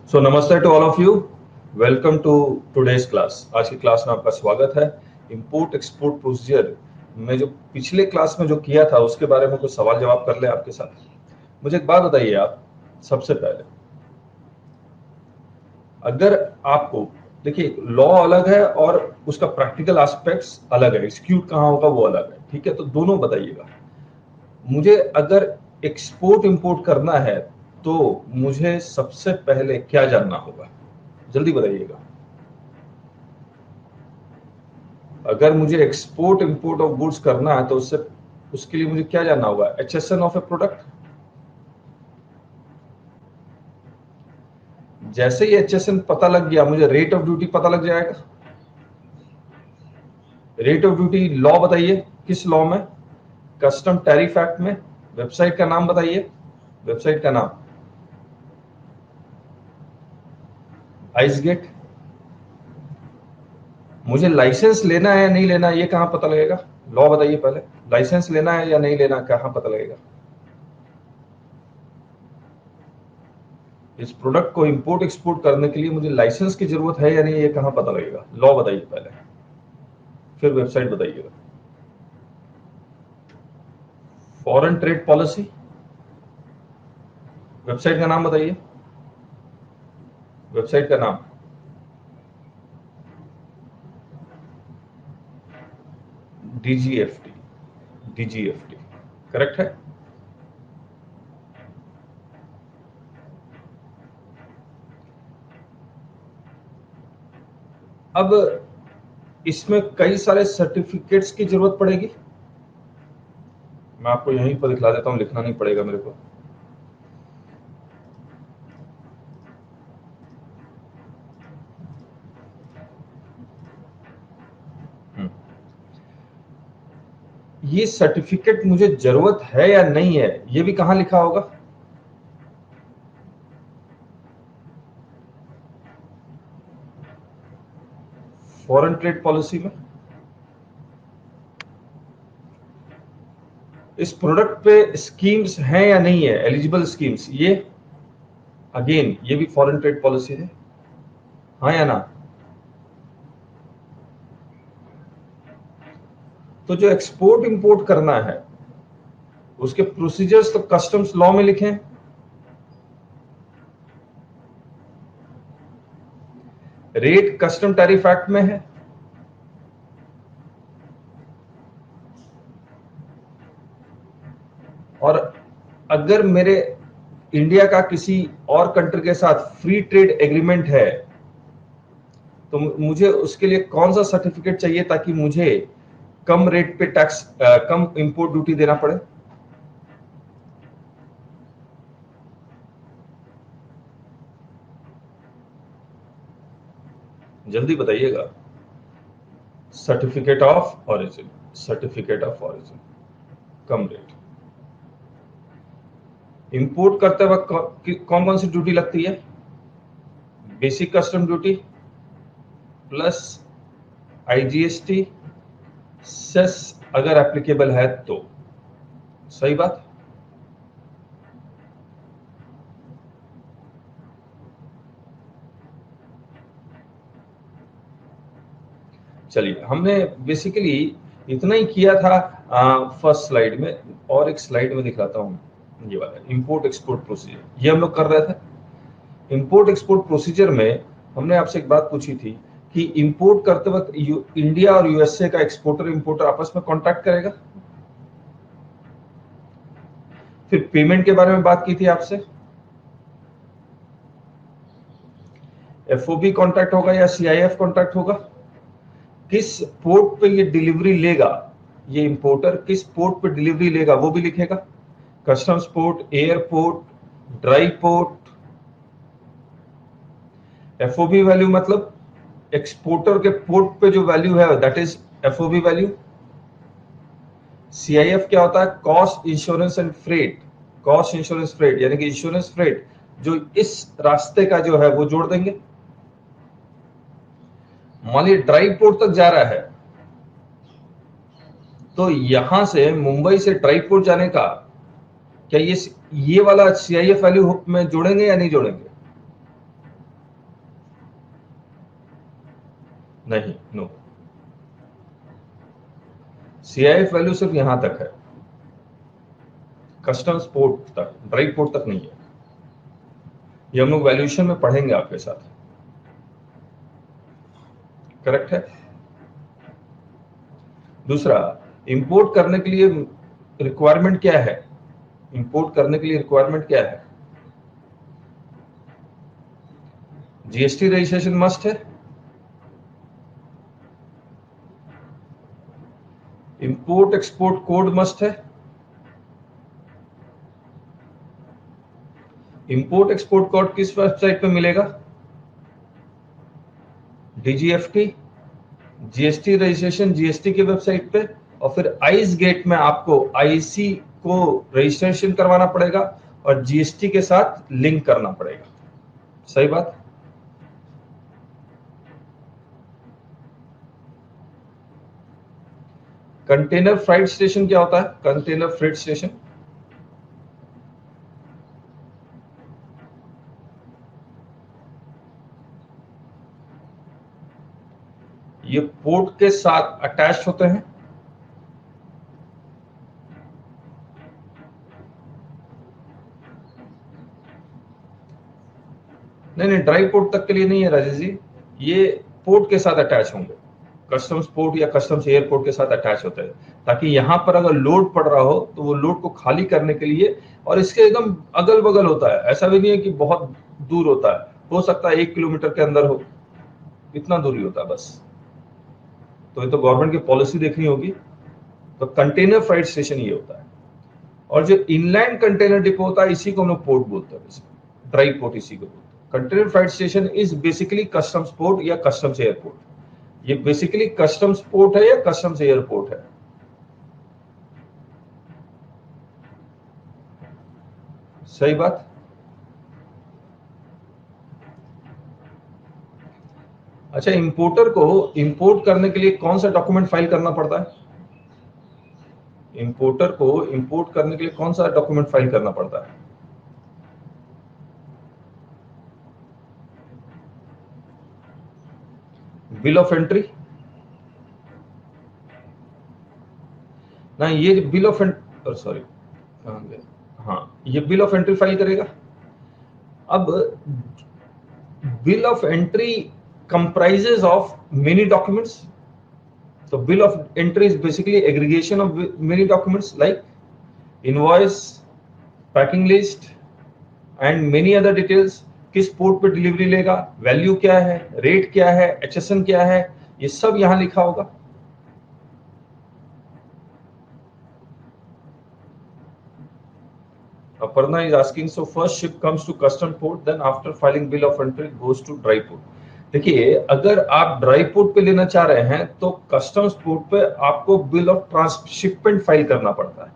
So namaste to all of you. Welcome to today's class. आज की class में आपका स्वागत है। इंपोर्ट एक्सपोर्ट प्रोसीजर में जो पिछले क्लास में जो किया था उसके बारे में कुछ सवाल जवाब कर ले आपके साथ। मुझे एक बात बताइए आप, सबसे पहले अगर आपको देखिए लॉ अलग है और उसका प्रैक्टिकल एस्पेक्ट्स अलग है, एग्जीक्यूट कहाँ होगा वो अलग है, ठीक है? तो दोनों बताइएगा मुझे। अगर एक्सपोर्ट इंपोर्ट करना है तो मुझे सबसे पहले क्या जानना होगा, जल्दी बताइएगा। अगर मुझे एक्सपोर्ट इंपोर्ट ऑफ गुड्स करना है तो उसके लिए मुझे क्या जानना होगा? HSN of A product. जैसे ही HSN पता लग गया मुझे रेट ऑफ ड्यूटी पता लग जाएगा। रेट ऑफ ड्यूटी लॉ बताइए, किस लॉ में? कस्टम टैरिफ एक्ट में। वेबसाइट का नाम बताइए, वेबसाइट का नाम आइस गेट। मुझे लाइसेंस लेना है या नहीं लेना है ये कहां पता लगेगा? लॉ बताइए पहले, लाइसेंस लेना है या नहीं लेना कहां पता लगेगा? इस प्रोडक्ट को इंपोर्ट एक्सपोर्ट करने के लिए मुझे लाइसेंस की जरूरत है या नहीं ये कहां पता लगेगा? लॉ बताइए पहले, फिर वेबसाइट बताइएगा। फॉरेन ट्रेड पॉलिसी, वेबसाइट का नाम बताइए, वेबसाइट का नाम DGFT। DGFT करेक्ट है। अब इसमें कई सारे सर्टिफिकेट्स की जरूरत पड़ेगी। मैं आपको यहीं पर दिखला देता हूं, लिखना नहीं पड़ेगा मेरे को। ये सर्टिफिकेट मुझे जरूरत है या नहीं है ये भी कहां लिखा होगा? फॉरेन ट्रेड पॉलिसी में। इस प्रोडक्ट पे स्कीम्स हैं या नहीं है, एलिजिबल स्कीम्स, ये अगेन ये भी फॉरेन ट्रेड पॉलिसी है, हाँ या ना? तो जो एक्सपोर्ट इंपोर्ट करना है उसके प्रोसीजर्स तो कस्टम्स लॉ में लिखे हैं, रेट कस्टम टैरिफ एक्ट में है, और अगर मेरे इंडिया का किसी और कंट्री के साथ फ्री ट्रेड एग्रीमेंट है तो मुझे उसके लिए कौन सा सर्टिफिकेट चाहिए ताकि मुझे कम रेट पे टैक्स, कम इंपोर्ट ड्यूटी देना पड़े? जल्दी बताइएगा। Certificate of origin, certificate of origin, कम रेट। इंपोर्ट करते वक्त कौन कौन सी ड्यूटी लगती है? Basic custom duty plus IGST, cess अगर एप्लीकेबल है तो। सही बात। चलिए, हमने बेसिकली इतना ही किया था फर्स्ट स्लाइड में, और एक स्लाइड में दिखाता हूं। ये वाला इंपोर्ट एक्सपोर्ट प्रोसीजर ये हम लोग कर रहे थे। इंपोर्ट एक्सपोर्ट प्रोसीजर में हमने आपसे एक बात पूछी थी कि इंपोर्ट करते वक्त इंडिया और USA का एक्सपोर्टर इंपोर्टर आपस में कॉन्टैक्ट करेगा। फिर पेमेंट के बारे में बात की थी आपसे, FOB कॉन्टैक्ट होगा या CIF कॉन्टैक्ट होगा? किस पोर्ट पे ये डिलीवरी लेगा, ये इंपोर्टर किस पोर्ट पे डिलीवरी लेगा वो भी लिखेगा। Customs port, airport, dry port. FOB value मतलब एक्सपोर्टर के पोर्ट पे जो वैल्यू है that is FOB value. CIF क्या होता है? Cost insurance and freight. Cost insurance freight यानी कि इंश्योरेंस फ्रेट जो इस रास्ते का जो है वो जोड़ देंगे। मान लीजिए ड्राई पोर्ट तक जा रहा है तो यहां से मुंबई से ड्राई पोर्ट जाने का क्या ये वाला CIF वैल्यू में जोड़ेंगे या नहीं जोड़ेंगे? नहीं, नो, CIF वैल्यू सिर्फ यहां तक है, कस्टम्स पोर्ट तक, ड्राई पोर्ट तक नहीं है। ये हम लोग वैल्यूएशन में पढ़ेंगे आपके साथ, करेक्ट है। दूसरा, इंपोर्ट करने के लिए रिक्वायरमेंट क्या है? इंपोर्ट करने के लिए रिक्वायरमेंट क्या है? GST रजिस्ट्रेशन मस्ट है, इंपोर्ट एक्सपोर्ट कोड मस्ट है, इंपोर्ट एक्सपोर्ट कोड किस वेबसाइट पे मिलेगा? DGFT, GST रजिस्ट्रेशन GST की वेबसाइट पे, और फिर आइस गेट में आपको IC को रजिस्ट्रेशन करवाना पड़ेगा और GST के साथ लिंक करना पड़ेगा। सही बात। कंटेनर फ्राइट स्टेशन क्या होता है? कंटेनर फ्रेट स्टेशन, ये पोर्ट के साथ अटैच होते हैं। नहीं नहीं, ड्राई पोर्ट तक के लिए नहीं है राजेश जी, ये पोर्ट के साथ अटैच होंगे, कस्टम्स पोर्ट या कस्टम्स एयरपोर्ट के साथ अटैच होता है, ताकि यहां पर अगर लोड पड़ रहा हो तो वो लोड को खाली करने के लिए, और इसके एकदम अगल बगल होता है, ऐसा भी नहीं है कि बहुत दूर होता है, हो सकता है 1 किलोमीटर के अंदर हो, इतना दूरी होता है बस। तो ये तो गवर्नमेंट की पॉलिसी देखनी होगी। तो कंटेनर फ्राइट स्टेशन ये होता है, और जो इनलैंड कंटेनर डिपो होता है इसी को हम लोग पोर्ट बोलते हैं, ड्राई पोर्ट इसी को बोलते हैं। Container freight station is basically customs port या कस्टम्स एयरपोर्ट, ये बेसिकली कस्टम्स पोर्ट है या कस्टम्स एयरपोर्ट है। सही बात। अच्छा, इंपोर्टर को इंपोर्ट करने के लिए कौन सा डॉक्यूमेंट फाइल करना पड़ता है? इंपोर्टर को इंपोर्ट करने के लिए कौन सा डॉक्यूमेंट फाइल करना पड़ता है? बिल ऑफ एंट्री ना, ये बिल ऑफ सॉरी, हाँ, ये बिल ऑफ एंट्री फाइल करेगा। अब bill of entry comprises of many documents. So bill of entry is basically aggregation of many documents like invoice, packing list and many other details. किस port पे delivery लेगा, value क्या है, rate क्या है, HSN क्या है, ये सब यहां लिखा होगा। Aparna is asking, so first ship comes to custom port, then after filing bill of entry goes to dry port. देखिए, अगर आप ड्राई पोर्ट पे लेना चाह रहे हैं तो कस्टम्स पोर्ट पे आपको बिल ऑफ ट्रांसशिपमेंट फाइल करना पड़ता है,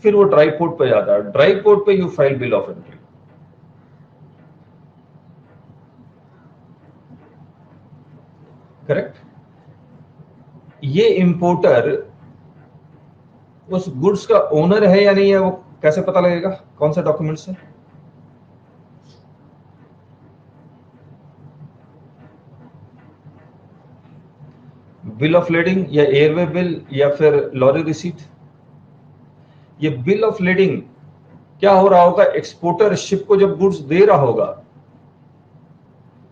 फिर वो ड्राई पोर्ट पे जाता है, ड्राई पोर्ट पे you file bill of entry. Correct. ये इंपोर्टर उस गुड्स का ओनर है या नहीं है, वो कैसे पता लगेगा? कौन से डॉक्यूमेंट से? बिल ऑफ लेडिंग या एयरवे बिल या फिर लॉरी रिसीट। ये बिल ऑफ लेडिंग क्या हो रहा होगा, एक्सपोर्टर शिप को जब गुड्स दे रहा होगा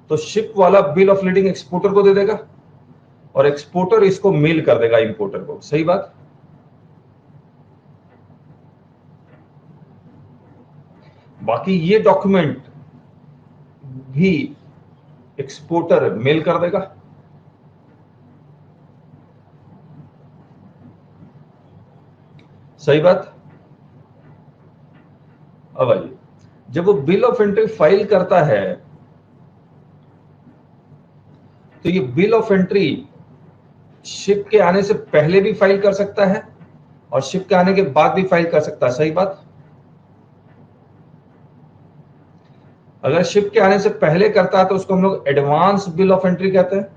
तो शिप वाला बिल ऑफ लेडिंग एक्सपोर्टर को दे देगा और एक्सपोर्टर इसको मेल कर देगा इंपोर्टर को। सही बात। बाकी ये डॉक्यूमेंट भी एक्सपोर्टर मेल कर देगा। सही बात। अब आइए, जब वो बिल ऑफ एंट्री फाइल करता है तो ये बिल ऑफ एंट्री शिप के आने से पहले भी फाइल कर सकता है और शिप के आने के बाद भी फाइल कर सकता है। सही बात। अगर शिप के आने से पहले करता है तो उसको हम लोग एडवांस बिल ऑफ एंट्री कहते हैं।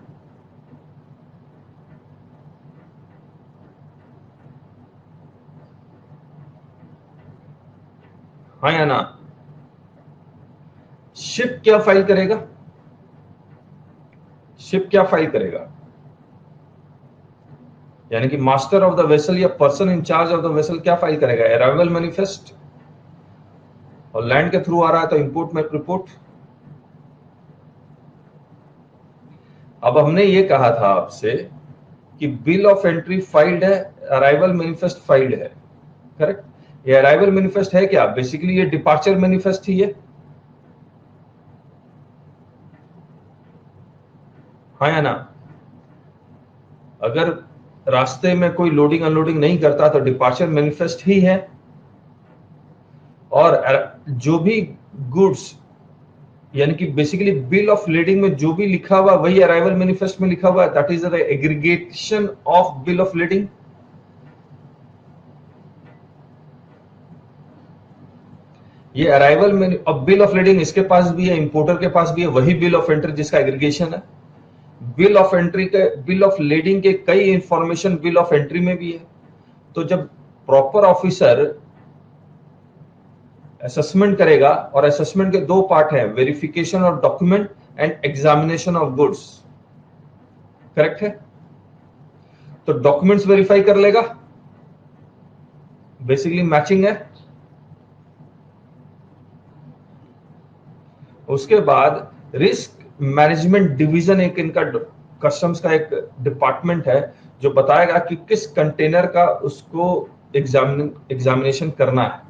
हाँ या ना? शिप क्या फाइल करेगा? शिप क्या फाइल करेगा, यानी कि मास्टर ऑफ द वेसल या person in charge of the vessel क्या फाइल करेगा, अराइवल मैनिफेस्ट, और लैंड के थ्रू आ रहा है तो इंपोर्ट में रिपोर्ट। अब हमने ये कहा था आपसे कि बिल ऑफ एंट्री फाइल्ड है, अराइवल मैनिफेस्ट फाइल्ड है, करेक्ट। ये अराइवल मैनिफेस्ट है क्या, बेसिकली ये डिपार्चर मैनिफेस्ट ही है, हाँ या ना। अगर रास्ते में कोई लोडिंग अनलोडिंग नहीं करता तो डिपार्चर मैनिफेस्ट ही है, और जो भी गुड्स यानी कि बेसिकली बिल ऑफ लेडिंग में जो भी लिखा हुआ वही अराइवल मैनिफेस्ट में लिखा हुआ है, that is the aggregation of bill of lading. ये अराइवल में अब बिल ऑफ लेडिंग इसके पास भी है, इंपोर्टर के पास भी है, वही बिल ऑफ एंट्री जिसका एग्रीगेशन है। बिल ऑफ एंट्री के, बिल ऑफ लेडिंग के कई इंफॉर्मेशन बिल ऑफ एंट्री में भी है। तो जब प्रॉपर ऑफिसर असेसमेंट करेगा, और असेसमेंट के दो पार्ट है, verification of document and examination of goods, correct है। तो डॉक्यूमेंट्स वेरीफाई कर लेगा, बेसिकली मैचिंग है। उसके बाद रिस्क मैनेजमेंट डिवीजन, एक इनका कस्टम्स का एक डिपार्टमेंट है जो बताएगा कि किस कंटेनर का उसको एग्जामिनेशन करना है।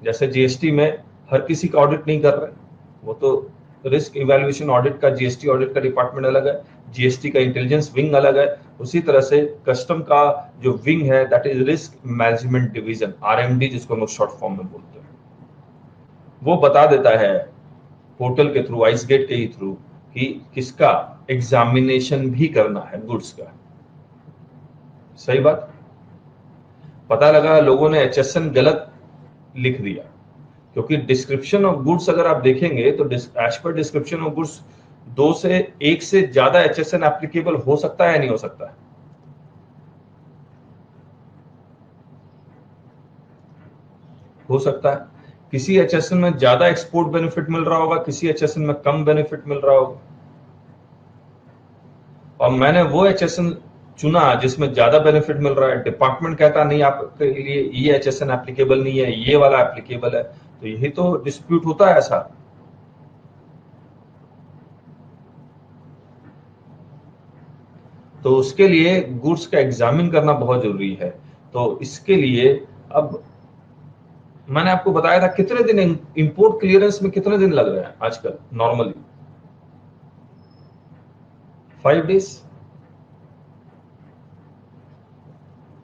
जैसे जीएसटी में हर किसी का ऑडिट नहीं कर रहे, वो तो रिस्क इवैल्यूएशन ऑडिट का, जीएसटी ऑडिट का डिपार्टमेंट अलग है, जीएसटी का इंटेलिजेंस विंग अलग है। उसी तरह से कस्टम का जो विंग है that is risk management division, RMD जिसको हम लोग शॉर्ट फॉर्म में बोलते हैं। वो बता देता है पोर्टल के थ्रू, आइस गेट के ही थ्रू, कि किसका एग्जामिनेशन भी करना है गुड्स का। सही बात। पता लगा लोगों ने एचएसएन गलत लिख दिया, क्योंकि डिस्क्रिप्शन ऑफ गुड्स अगर आप देखेंगे तो as per description of goods 2 से 1 से ज्यादा एचएसएन एप्लीकेबल हो सकता है या नहीं हो सकता है? हो सकता है। किसी एचएसएन में ज्यादा एक्सपोर्ट बेनिफिट मिल रहा होगा, किसी एचएसएन में कम बेनिफिट मिल रहा होगा, और मैंने वो एचएसएन चुना जिसमें ज्यादा बेनिफिट मिल रहा है। डिपार्टमेंट कहता नहीं आपके लिए ये एचएसएन एप्लीकेबल नहीं है, ये वाला एप्लीकेबल है, तो यही तो डिस्प्यूट होता है ऐसा। तो उसके लिए गुड्स का एग्जामिन करना बहुत जरूरी है। तो इसके लिए अब मैंने आपको बताया था कितने दिन इंपोर्ट क्लियरेंस में कितने दिन लग रहे हैं आजकल नॉर्मली, 5 डेज।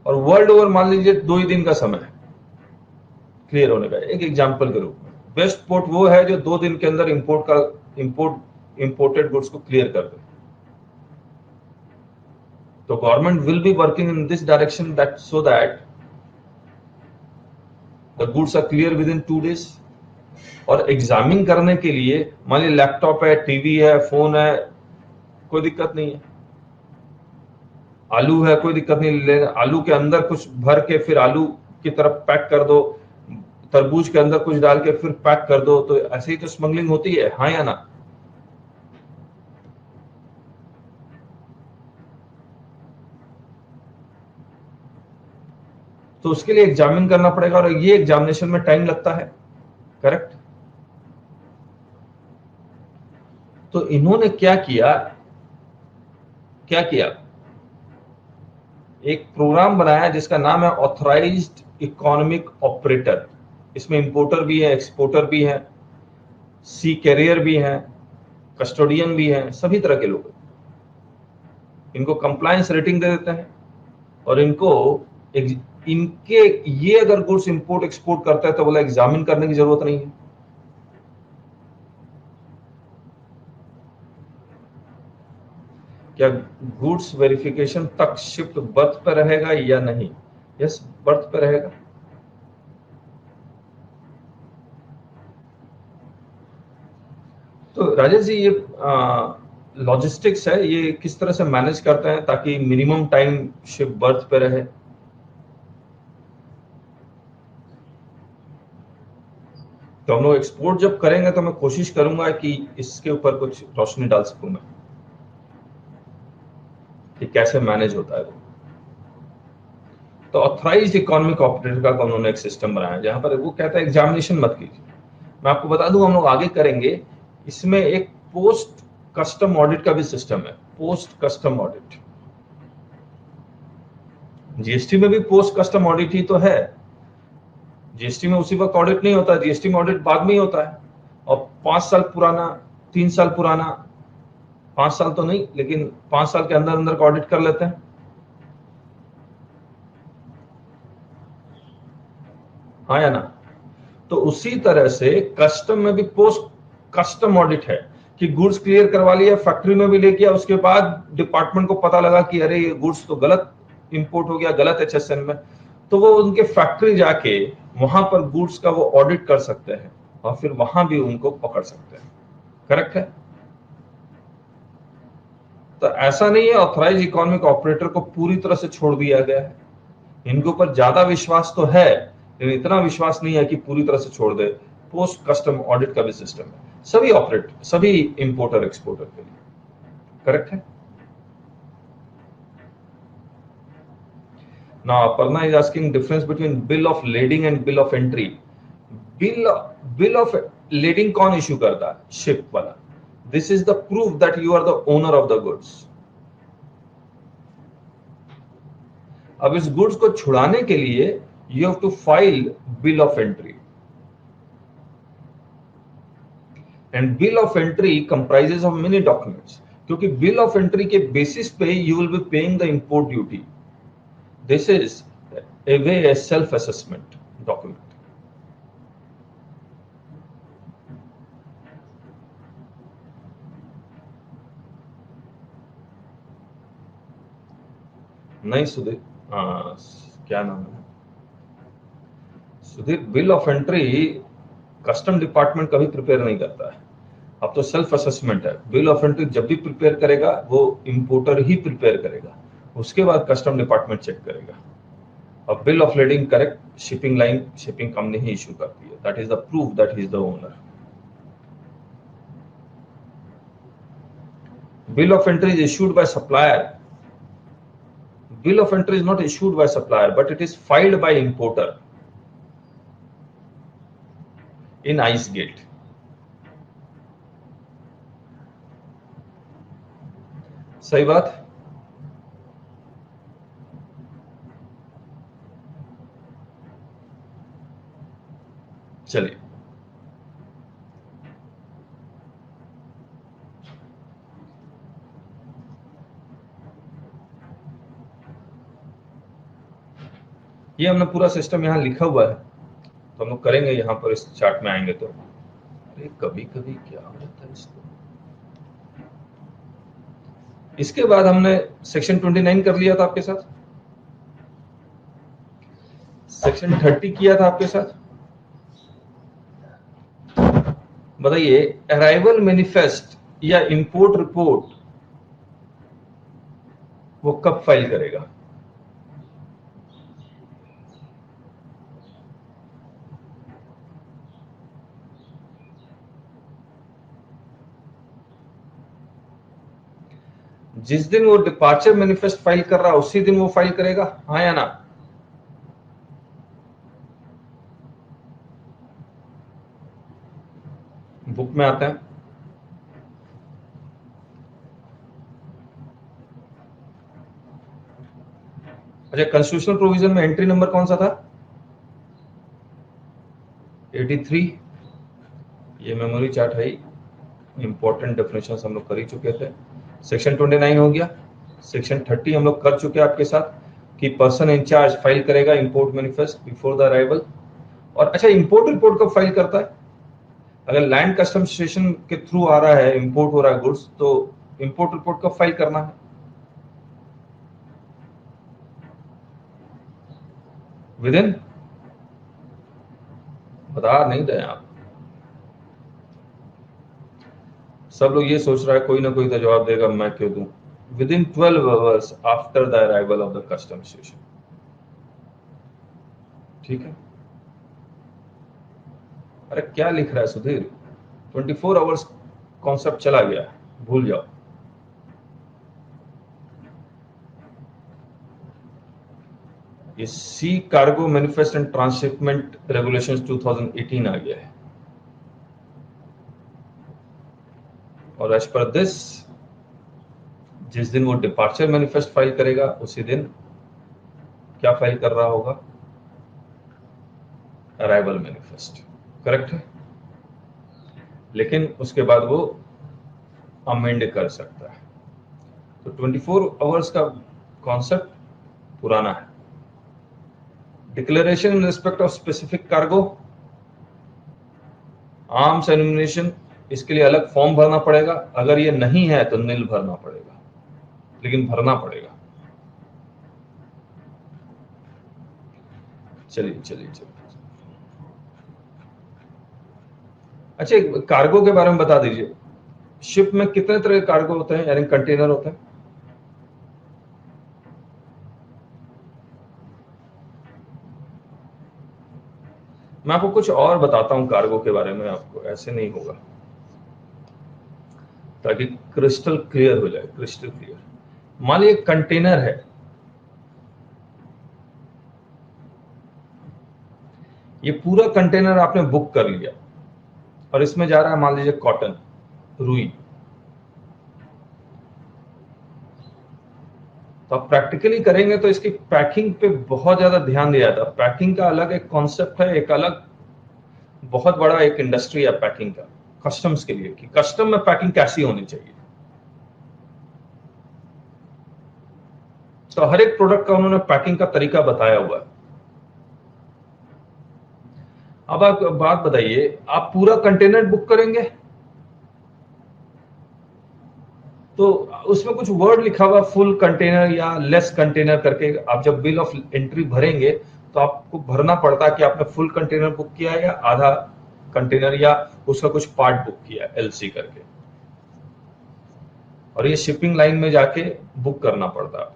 और वर्ल्ड ओवर मान लीजिए 2 ही दिन का समय है क्लियर होने का, एक एग्जांपल के रूप में। बेस्ट पोर्ट वो है जो 2 दिन के अंदर इंपोर्टेड गुड्स को क्लियर कर दे। तो government will be working in this direction that so that the goods are clear within 2 days. और एग्जामिन करने के लिए मान लीजिए लैपटॉप है, टीवी है, फोन है, कोई दिक्कत नहीं है। आलू है, कोई दिक्कत नहीं, ले आलू के अंदर कुछ भर के फिर आलू की तरफ पैक कर दो, तरबूज के अंदर कुछ डाल के फिर पैक कर दो, तो ऐसे ही तो स्मगलिंग होती है, हाँ या ना। तो उसके लिए एग्जामिन करना पड़ेगा, और ये एग्जामिनेशन में टाइम लगता है, करेक्ट। तो इन्होंने क्या किया, एक प्रोग्राम बनाया जिसका नाम है ऑथराइज्ड इकोनॉमिक ऑपरेटर। इसमें इंपोर्टर भी है, एक्सपोर्टर भी है, सी कैरियर भी है, कस्टोडियन भी है, सभी तरह के लोग। इनको कंप्लायंस रेटिंग दे देते हैं, और इनके ये अगर गुड्स इंपोर्ट एक्सपोर्ट करता है तो बोला एग्जामिन करने की जरूरत नहीं है। क्या गुड्स वेरिफिकेशन तक शिफ्ट बर्थ पे रहेगा या नहीं? यस, बर्थ पे रहेगा। तो राजेश जी, ये लॉजिस्टिक्स है, ये किस तरह से मैनेज करते हैं ताकि मिनिमम टाइम शिप बर्थ पे रहे? तो हम लोग एक्सपोर्ट जब करेंगे तो मैं कोशिश करूंगा कि इसके ऊपर कुछ रोशनी डाल सकूं मैं। कैसे मैनेज होता है वो। तो ऑथराइज्ड इकोनॉमिक ऑपरेटर का उन्होंने एक सिस्टम बनाया जहां पर वो कहता है एग्जामिनेशन मत कीजिए। मैं आपको बता दूं, हम लोग आगे करेंगे, इसमें एक पोस्ट कस्टम ऑडिट का भी सिस्टम है। पोस्ट कस्टम ऑडिट, जीएसटी में भी पोस्ट कस्टम ऑडिट ही तो है। जीएसटी में उसी वक्त ऑडिट नहीं होता, जीएसटी में ऑडिट बाद में ही होता है। और 5 साल पुराना, 3 साल पुराना, 5 साल तो नहीं लेकिन 5 साल के अंदर अंदर का ऑडिट कर लेते हैं, हाँ या ना। तो उसी तरह से कस्टम में भी पोस्ट कस्टम ऑडिट है कि गुड्स क्लियर करवा लिया, फैक्ट्री में भी लेके, उसके बाद डिपार्टमेंट को पता लगा कि अरे ये गुड्स तो गलत इंपोर्ट हो गया, गलत HSN में, तो वो उनके फैक्ट्री जाके वहां पर गुड्स का वो ऑडिट कर सकते हैं और फिर वहां भी उनको पकड़ सकते हैं। करेक्ट है। तो ऐसा नहीं है ऑथराइज इकोनॉमिक ऑपरेटर को पूरी तरह से छोड़ दिया गया है, इनके ऊपर ज्यादा विश्वास तो है लेकिन इतना विश्वास नहीं है कि पूरी तरह से छोड़ दे। पोस्ट कस्टम ऑडिट का भी सिस्टम है सभी ऑपरेटर, सभी इंपोर्टर एक्सपोर्टर के लिए। करेक्ट है। Now Aparna is asking difference between bill of lading and bill of entry. Bill of lading कौन इश्यू करता है? शिप वाला। This is the proof that you are the owner of the goods. अब इस goods को छुड़ाने के लिए you have to file bill of entry, and bill of entry comprises of many documents, क्योंकि बिल ऑफ एंट्री के basis पे you will be paying the import duty. This is a way a self assessment document. नहीं सुधीर, क्या नाम है Sudhir, bill of entry custom department कभी prepare नहीं करता है। अब तो सेल्फ असेसमेंट है। बिल ऑफ एंट्री जब भी प्रिपेयर करेगा वो इंपोर्टर ही प्रिपेयर करेगा, उसके बाद कस्टम डिपार्टमेंट चेक करेगा। और bill of lading correct shipping line, shipping company he issue करती है। That is the proof that he is the owner. Bill of entry is issued by supplier. Bill of entry is not issued by supplier, but it is filed by importer in ICE gate. सही बात। चलिए, ये हमने पूरा system यहाँ लिखा हुआ है, तो हम लोग करेंगे यहाँ पर, इस चार्ट में आएंगे तो। अरे कभी कभी क्या होता है इसको। इसके बाद हमने सेक्शन 29 कर लिया था आपके साथ, सेक्शन 30 किया था आपके साथ। बताइए, अराइवल मैनिफेस्ट या इंपोर्ट रिपोर्ट वो कब फाइल करेगा? जिस दिन वो डिपार्चर मैनिफेस्ट फाइल कर रहा है उसी दिन वो फाइल करेगा, हाँ या ना? बुक में आता है। अच्छा, कॉन्स्टिट्यूशनल प्रोविजन में एंट्री नंबर कौन सा था? 83। ये मेमोरी चार्ट है, इंपॉर्टेंट डेफिनेशंस हम लोग कर ही चुके थे। सेक्शन 29 हो गया। सेक्शन 30 हम लोग कर चुके हैं आपके साथ कि पर्सन इंचार्ज फाइल करेगा import manifest before the arrival. और अच्छा, इंपोर्ट रिपोर्ट कब फाइल करता है? अगर लैंड कस्टम स्टेशन के थ्रू आ रहा है, इंपोर्ट हो रहा है गुड्स, तो इंपोर्ट रिपोर्ट कब फाइल करना है? विदिन, बता नहीं रहे आप सब लोग। ये सोच रहा है कोई ना कोई तो जवाब देगा, मैं क्यों दूं। Within 12 hours after the arrival of the custom station. ठीक है। अरे क्या लिख रहा है सुधीर? 24 आवर्स कॉन्सेप्ट चला गया, भूल जाओ। ये sea cargo manifest and transshipment regulations 2018 आ गया है, और एज पर दिस जिस दिन वो डिपार्चर मैनिफेस्ट फाइल करेगा उसी दिन क्या फाइल कर रहा होगा, अराइवल मैनिफेस्ट, करेक्ट है। लेकिन उसके बाद वो अमेंड कर सकता है। तो 24 आवर्स का कॉन्सेप्ट पुराना है। Declaration in respect of specific cargo, arms ammunition, इसके लिए अलग फॉर्म भरना पड़ेगा। अगर ये नहीं है तो नील भरना पड़ेगा, लेकिन भरना पड़ेगा। चलिए चलिए चलिए। अच्छा, कार्गो के बारे में बता दीजिए, शिप में कितने तरह के कार्गो होते हैं, यानी कंटेनर होते हैं? मैं आपको कुछ और बताता हूं कार्गो के बारे में, आपको ऐसे नहीं होगा, ताकि क्रिस्टल क्लियर हो जाए, क्रिस्टल क्लियर। मान लीजिए कंटेनर है, ये पूरा कंटेनर आपने बुक कर लिया और इसमें जा रहा है मान लीजिए कॉटन, रुई। तो आप प्रैक्टिकली करेंगे तो इसकी पैकिंग पे बहुत ज्यादा ध्यान दिया जाता है। पैकिंग का अलग एक कॉन्सेप्ट है, एक अलग बहुत बड़ा एक इंडस्ट्री है पैकिंग का, कस्टम्स के लिए, कि कस्टम में पैकिंग कैसी होनी चाहिए। तो हर एक प्रोडक्ट का उन्होंने पैकिंग का तरीका बताया हुआ है। अब आप बात बताइए, आप पूरा कंटेनर बुक करेंगे तो उसमें कुछ वर्ड लिखा हुआ फुल कंटेनर या लेस कंटेनर करके, आप जब बिल ऑफ एंट्री भरेंगे तो आपको भरना पड़ता है कि आपने फुल कंटेनर बुक किया है या आधा कंटेनर या उसका कुछ पार्ट बुक किया है, एलसी करके। और ये शिपिंग लाइन में जाके बुक करना पड़ता है,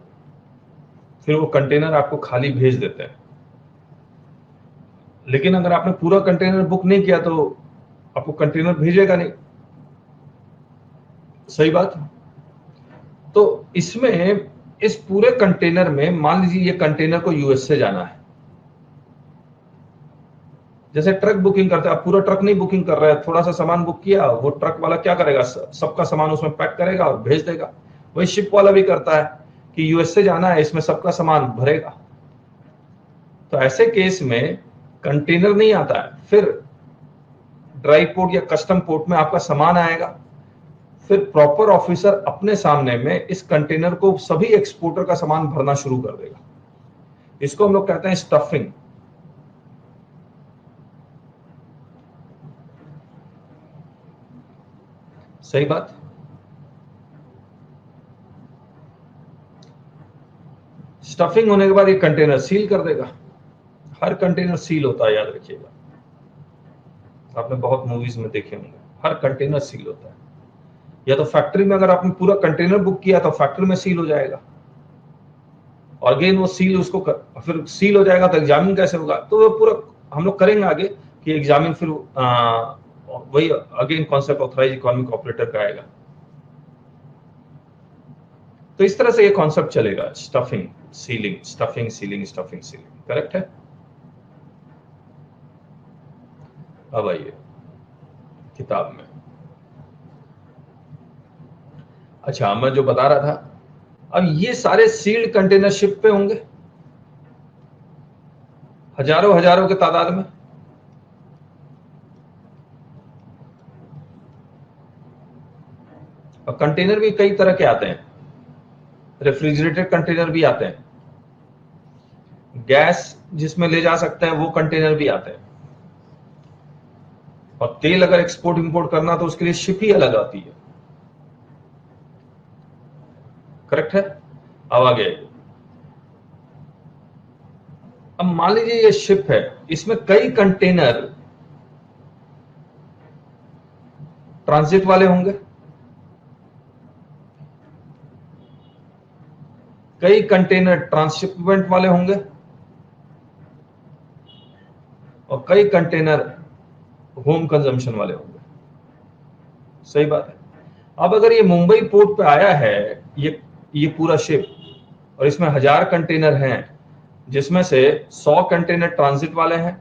फिर वो कंटेनर आपको खाली भेज देते हैं। लेकिन अगर आपने पूरा कंटेनर बुक नहीं किया तो आपको कंटेनर भेजेगा नहीं, सही बात। तो इसमें इस पूरे कंटेनर में मान लीजिए ये कंटेनर को यूएस से जाना है, जैसे ट्रक बुकिंग करते हैं, आप पूरा ट्रक नहीं बुकिंग कर रहे हैं, थोड़ा सा सामान बुक किया, वो ट्रक वाला क्या करेगा, सबका सामान उसमें पैक करेगा और भेज देगा। वही शिप वाला भी करता है कि यूएस से जाना है, इसमें सबका सामान भरेगा। तो ऐसे केस में कंटेनर नहीं आता है, फिर ड्राई पोर्ट या कस्टम पोर्ट में आपका सामान आएगा, फिर प्रॉपर ऑफिसर अपने सामने में इस कंटेनर को सभी एक्सपोर्टर का सामान भरना शुरू कर देगा। इसको हम लोग कहते हैं स्टफिंग। सही बात। स्टफिंग होने के बाद ये कंटेनर सील कर देगा। हर कंटेनर सील होता है, याद रखिएगा, आपने बहुत मूवीज में देखे होंगे, हर कंटेनर सील होता है। या तो फैक्ट्री में अगर आपने पूरा कंटेनर बुक किया तो फैक्ट्री में सील हो जाएगा, और अगेन वो सील उसको फिर सील हो जाएगा तो एग्जामिन कैसे होगा, तो वो पूरा हम लोग करेंगे आगे कि एग्जामिन, फिर वही again concept authorise economic operator का आएगा। तो इस तरह से ये कॉन्सेप्ट चलेगा, stuffing sealing, stuffing sealing, stuffing sealing, correct है। अब आइए किताब में। अच्छा, मैं जो बता रहा था, अब ये सारे सील्ड कंटेनर शिप पे होंगे, हजारों हजारों के तादाद में। और कंटेनर भी कई तरह के आते हैं, रेफ्रिजरेटेड कंटेनर भी आते हैं, गैस जिसमें ले जा सकते हैं वो कंटेनर भी आते हैं, और तेल अगर एक्सपोर्ट इंपोर्ट करना तो उसके लिए शिप ही अलग आती है, करेक्ट है। अब आगे, अब मान लीजिए ये शिप है, इसमें कई कंटेनर ट्रांजिट वाले होंगे, कई कंटेनर ट्रांसशिपमेंट वाले होंगे, और कई कंटेनर होम कंजम्पशन वाले होंगे। सही बात है। अब अगर ये मुंबई पोर्ट पे आया है, ये पूरा शिप, और इसमें 1000 कंटेनर हैं, जिसमें से 100 कंटेनर ट्रांजिट वाले हैं,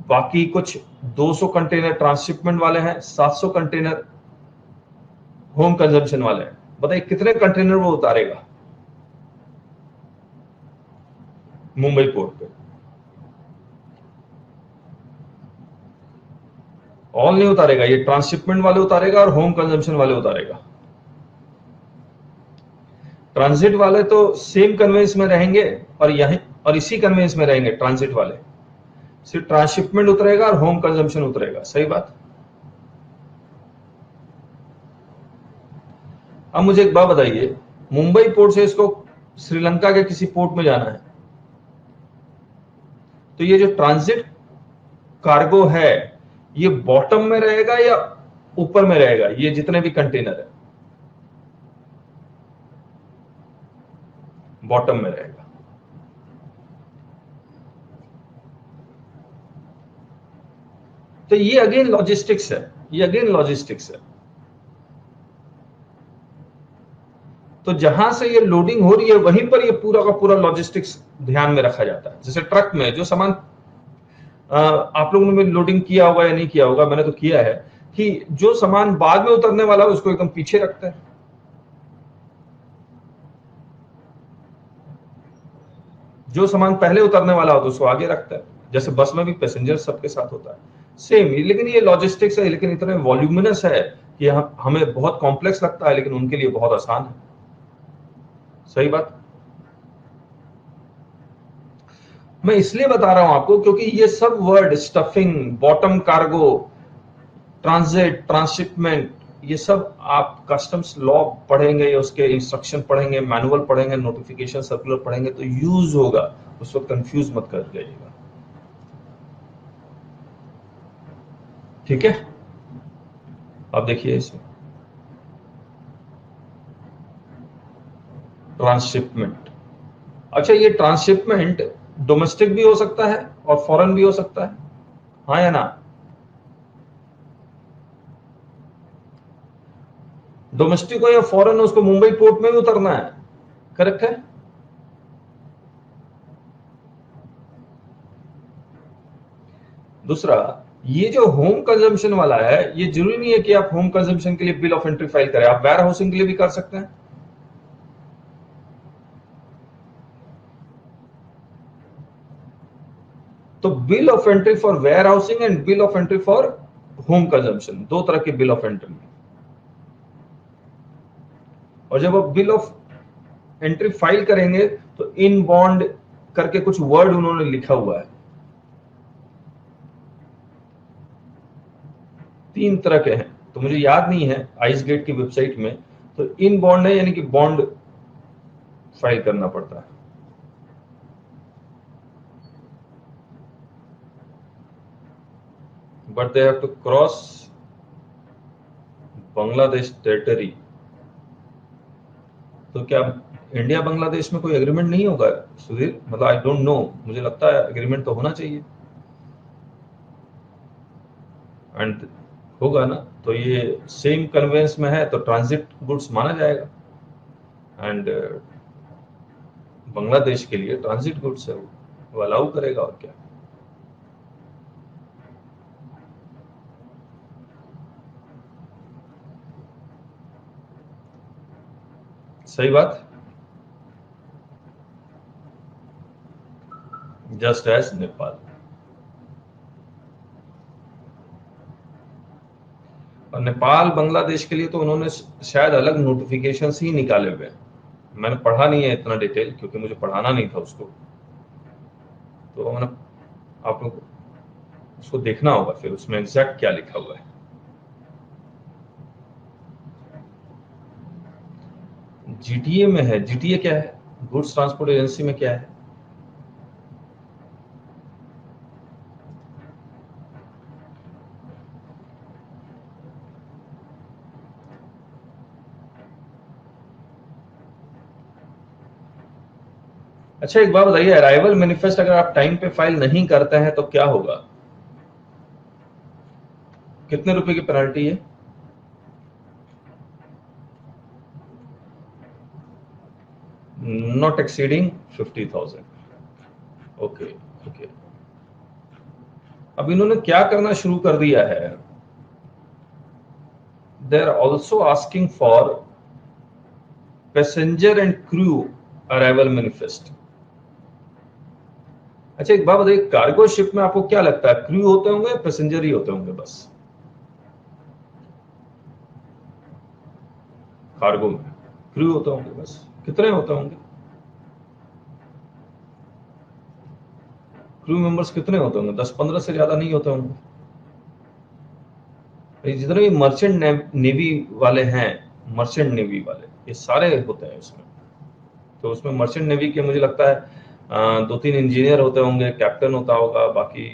बाकी कुछ 200 कंटेनर ट्रांसशिपमेंट वाले हैं, 700 कंटेनर होम कंजम्पशन वाले हैं। बताइए कितने कंटेनर वो उतारेगा मुंबई पोर्ट पे? ऑल नहीं उतारेगा, ये ट्रांसशिपमेंट वाले उतारेगा और होम कंजम्पशन वाले उतारेगा। ट्रांजिट वाले तो सेम कन्वेंस में रहेंगे और यहीं और इसी कन्वेंस में रहेंगे ट्रांजिट वाले, सिर्फ ट्रांसशिपमेंट उतरेगा और होम कंजम्पशन उतरेगा। सही बात। अब मुझे एक बात बताइए, मुंबई पोर्ट से इसको श्रीलंका के किसी पोर्ट में जाना है, तो ये जो ट्रांजिट कार्गो है ये बॉटम में रहेगा या ऊपर में रहेगा? ये जितने भी कंटेनर है बॉटम में रहेगा। तो ये अगेन लॉजिस्टिक्स है, ये अगेन लॉजिस्टिक्स है। तो जहां से ये लोडिंग हो रही है वहीं पर ये पूरा का पूरा लॉजिस्टिक्स ध्यान में रखा जाता है। जैसे ट्रक में जो सामान आप लोगों ने लोडिंग किया होगा या नहीं किया होगा, मैंने तो किया है, कि जो सामान बाद में उतरने वाला है उसको एकदम पीछे रखता है, जो सामान पहले उतरने वाला होता है उसको आगे रखता है। जैसे बस में भी पैसेंजर सबके साथ होता है, सेम ही। लेकिन ये लॉजिस्टिक्स है, लेकिन इतने वॉल्यूमिनस है कि हमें बहुत कॉम्प्लेक्स लगता है, लेकिन उनके लिए बहुत आसान है। सही बात। मैं इसलिए बता रहा हूं आपको क्योंकि ये सब word, stuffing, bottom cargo, transit, transshipment, ये सब आप कस्टम्स लॉ पढ़ेंगे या उसके इंस्ट्रक्शन पढ़ेंगे, मैनुअल पढ़ेंगे, नोटिफिकेशन सर्कुलर पढ़ेंगे तो यूज होगा। उस वक्त कंफ्यूज मत कर जाइएगा। ठीक है, अब देखिए इसमें ट्रांसशिपमेंट। अच्छा, ये ट्रांसशिपमेंट डोमेस्टिक भी हो सकता है और फॉरेन भी हो सकता है, हाँ या ना? डोमेस्टिक हो या फॉरेन, उसको मुंबई पोर्ट में भी उतरना है। करेक्ट है। दूसरा, ये जो होम कंजम्पशन वाला है, ये जरूरी नहीं है कि आप होम कंजम्पशन के लिए बिल ऑफ एंट्री फाइल करें, आप वेयर हाउसिंग के लिए भी कर सकते हैं। तो bill of entry for warehousing and bill of entry for home consumption, दो तरह के बिल ऑफ एंट्री। और जब आप बिल ऑफ एंट्री फाइल करेंगे तो इन बॉन्ड करके कुछ वर्ड उन्होंने लिखा हुआ है। 3 तरह के हैं, तो मुझे याद नहीं है, आइस गेट की वेबसाइट में। तो इन बॉन्ड है, यानी कि बॉन्ड फाइल करना पड़ता है। But they have to cross Bangladesh territory. तो क्या इंडिया बांग्लादेश में कोई एग्रीमेंट नहीं होगा सुधीर? मतलब आई डोंट नो, मुझे लगता है एग्रीमेंट तो होना चाहिए एंड होगा ना। तो ये सेम कन्वेंस में है तो ट्रांजिट गुड्स माना जाएगा एंड बांग्लादेश के लिए ट्रांजिट गुड्स है, वो अलाउ करेगा। और क्या, सही बात। Just as Nepal. और नेपाल बांग्लादेश के लिए तो उन्होंने शायद अलग नोटिफिकेशन ही निकाले हुए हैं। मैंने पढ़ा नहीं है इतना डिटेल, क्योंकि मुझे पढ़ाना नहीं था उसको। तो मैंने, आप लोग उसको देखना होगा फिर उसमें एग्जैक्ट क्या लिखा हुआ है। जीटीए में है। जीटीए क्या है? गुड्स ट्रांसपोर्ट एजेंसी में क्या है? अच्छा, एक बात बताइए, अराइवल मैनिफेस्ट अगर आप टाइम पे फाइल नहीं करते हैं तो क्या होगा? कितने रुपए की पेनल्टी है? Not exceeding 50,000। ओके ओके, अब इन्होंने क्या करना शुरू कर दिया है, they are also asking for passenger and crew arrival manifest. अच्छा एक बात बताइए, कार्गो शिप में आपको क्या लगता है, क्रू होते होंगे या पैसेंजर ही होते होंगे बस? कार्गो में क्रू होते होंगे बस, कितने होते होंगे क्रू मेंबर्स, कितने होते होंगे? 10-15 से ज्यादा नहीं होते होंगे। जितने भी मर्चेंट नेवी वाले हैं, मर्चेंट नेवी वाले, ये सारे होते हैं उसमें। तो उसमें मर्चेंट नेवी के मुझे लगता है 2-3 इंजीनियर होते होंगे, कैप्टन होता होगा, बाकी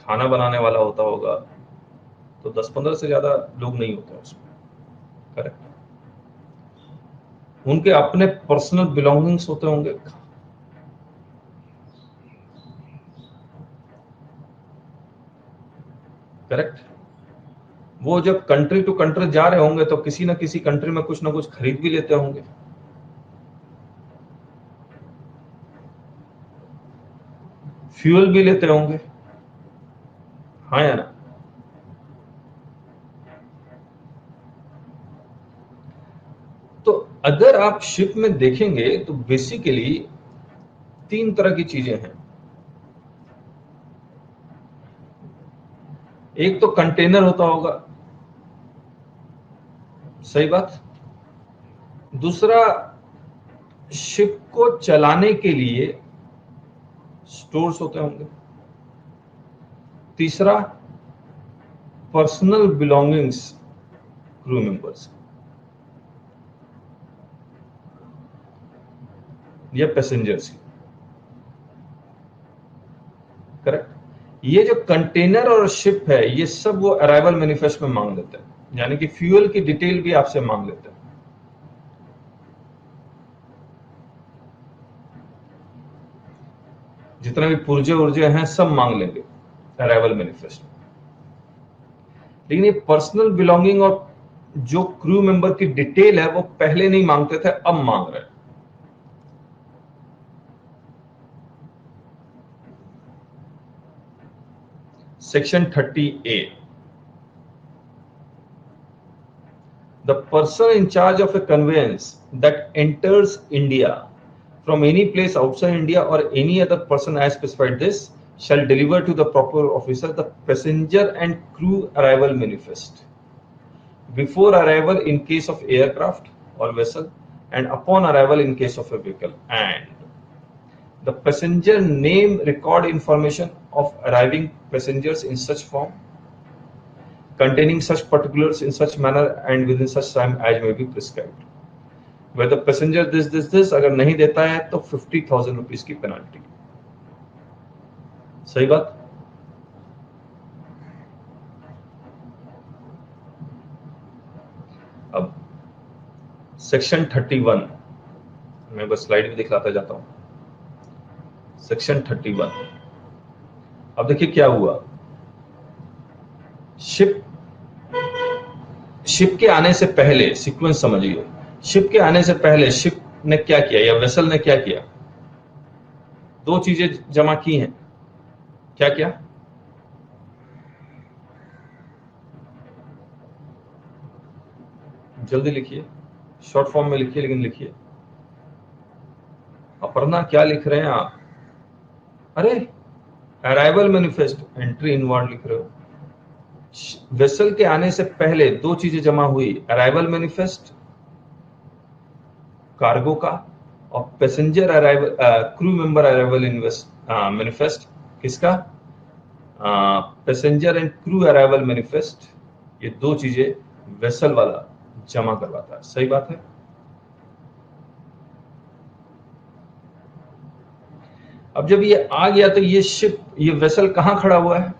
खाना बनाने वाला होता होगा। तो 10-15 से ज्यादा लोग नहीं होते उसमें। करेक्ट, उनके अपने पर्सनल बिलोंगिंग्स होते होंगे। करेक्ट, वो जब कंट्री टू कंट्री जा रहे होंगे तो किसी ना किसी कंट्री में कुछ ना कुछ खरीद भी लेते होंगे। फ्यूल भी लेते होंगे, हाँ या ना? तो अगर आप शिप में देखेंगे तो बेसिकली 3 तरह की चीजें हैं। एक तो कंटेनर होता होगा, सही बात। दूसरा, शिप को चलाने के लिए स्टोर्स होते होंगे। तीसरा, पर्सनल बिलोंगिंग्स क्रू मेंबर्स या पैसेंजर्स की। करेक्ट, ये जो कंटेनर और शिप है, ये सब वो अराइवल मैनिफेस्ट में मांग लेते हैं, यानी कि फ्यूल की डिटेल भी आपसे मांग लेते हैं। जितने भी पुर्जे उर्जे हैं सब मांग लेंगे अराइवल मैनिफेस्ट में। लेकिन ये पर्सनल बिलोंगिंग और जो क्रू मेंबर की डिटेल है वो पहले नहीं मांगते थे, अब मांग रहे हैं। Section 30A, the person in charge of a conveyance that enters India from any place outside India or any other person as specified this shall deliver to the proper officer the passenger and crew arrival manifest before arrival in case of aircraft or vessel and upon arrival in case of a vehicle, and the passenger name record information of arriving passengers in such form containing such particulars in such manner and within such time as may be prescribed. Where the passenger this अगर नहीं देता है तो 50,000 rupees की penalty. सही बात। अब section 31, मैं बस स्लाइड भी दिखलाता जाता हूं। सेक्शन 31, अब देखिए क्या हुआ। शिप के आने से पहले सीक्वेंस समझिए। शिप के आने से पहले शिप ने क्या किया या वेसल ने क्या किया? 2 चीजें जमा की हैं। क्या क्या? जल्दी लिखिए, शॉर्ट फॉर्म में लिखिए, लेकिन लिखिए। अपर्णा क्या लिख रहे हैं आप? अरे अराइवल मैनिफेस्ट, एंट्री इनवर्ड लिख रहे हो। वेसल के आने से पहले 2 चीजें जमा हुई, अराइवल मैनिफेस्ट कार्गो का और passenger arrival crew member arrival manifest किसका? Passenger and crew arrival manifest. ये 2 चीजें वेसल वाला जमा करवाता है। सही बात है। अब जब ये आ गया तो ये शिप, ये वेसल कहां खड़ा हुआ है?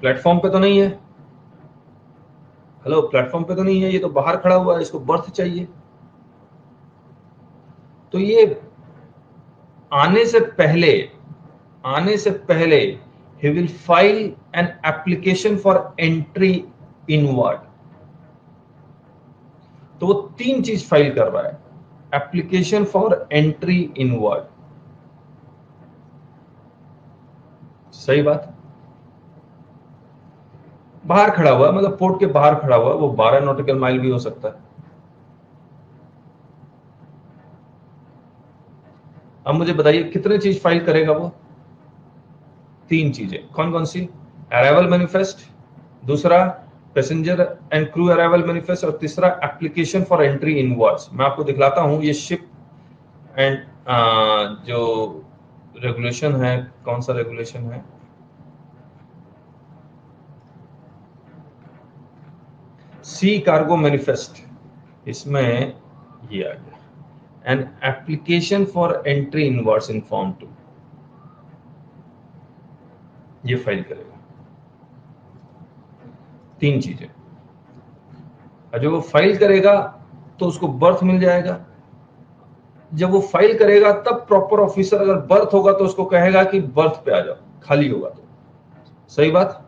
प्लेटफॉर्म पे तो नहीं है। हेलो, प्लेटफॉर्म पे तो नहीं है, ये तो बाहर खड़ा हुआ है, इसको बर्थ चाहिए। तो ये आने से पहले he will file an application for entry inward। तो वो 3 चीज फाइल कर रहा है, एप्लीकेशन फॉर एंट्री इनवर्ड, सही बात, बाहर खड़ा हुआ, मतलब पोर्ट के बाहर खड़ा हुआ, वो 12 नॉटिकल माइल भी हो सकता है। अब मुझे बताइए कितने चीज फाइल करेगा वो? 3 चीजें, कौन कौन सी? अराइवल मैनिफेस्ट, दूसरा passenger and crew arrival manifest, और तीसरा एप्लीकेशन फॉर एंट्री इनवर्ड्स। मैं आपको दिखलाता हूं, ये शिप एंड जो रेगुलेशन है, कौन सा रेगुलेशन है, सी कार्गो मैनिफेस्ट, इसमें ये आ गया, an application for entry inwards in form 2, ये फाइल करेगा। 3 चीजें, और जब वो फाइल करेगा तो उसको बर्थ मिल जाएगा। जब वो फाइल करेगा तब प्रॉपर ऑफिसर अगर बर्थ होगा तो उसको कहेगा कि बर्थ पे आ जाओ, खाली होगा तो, सही बात।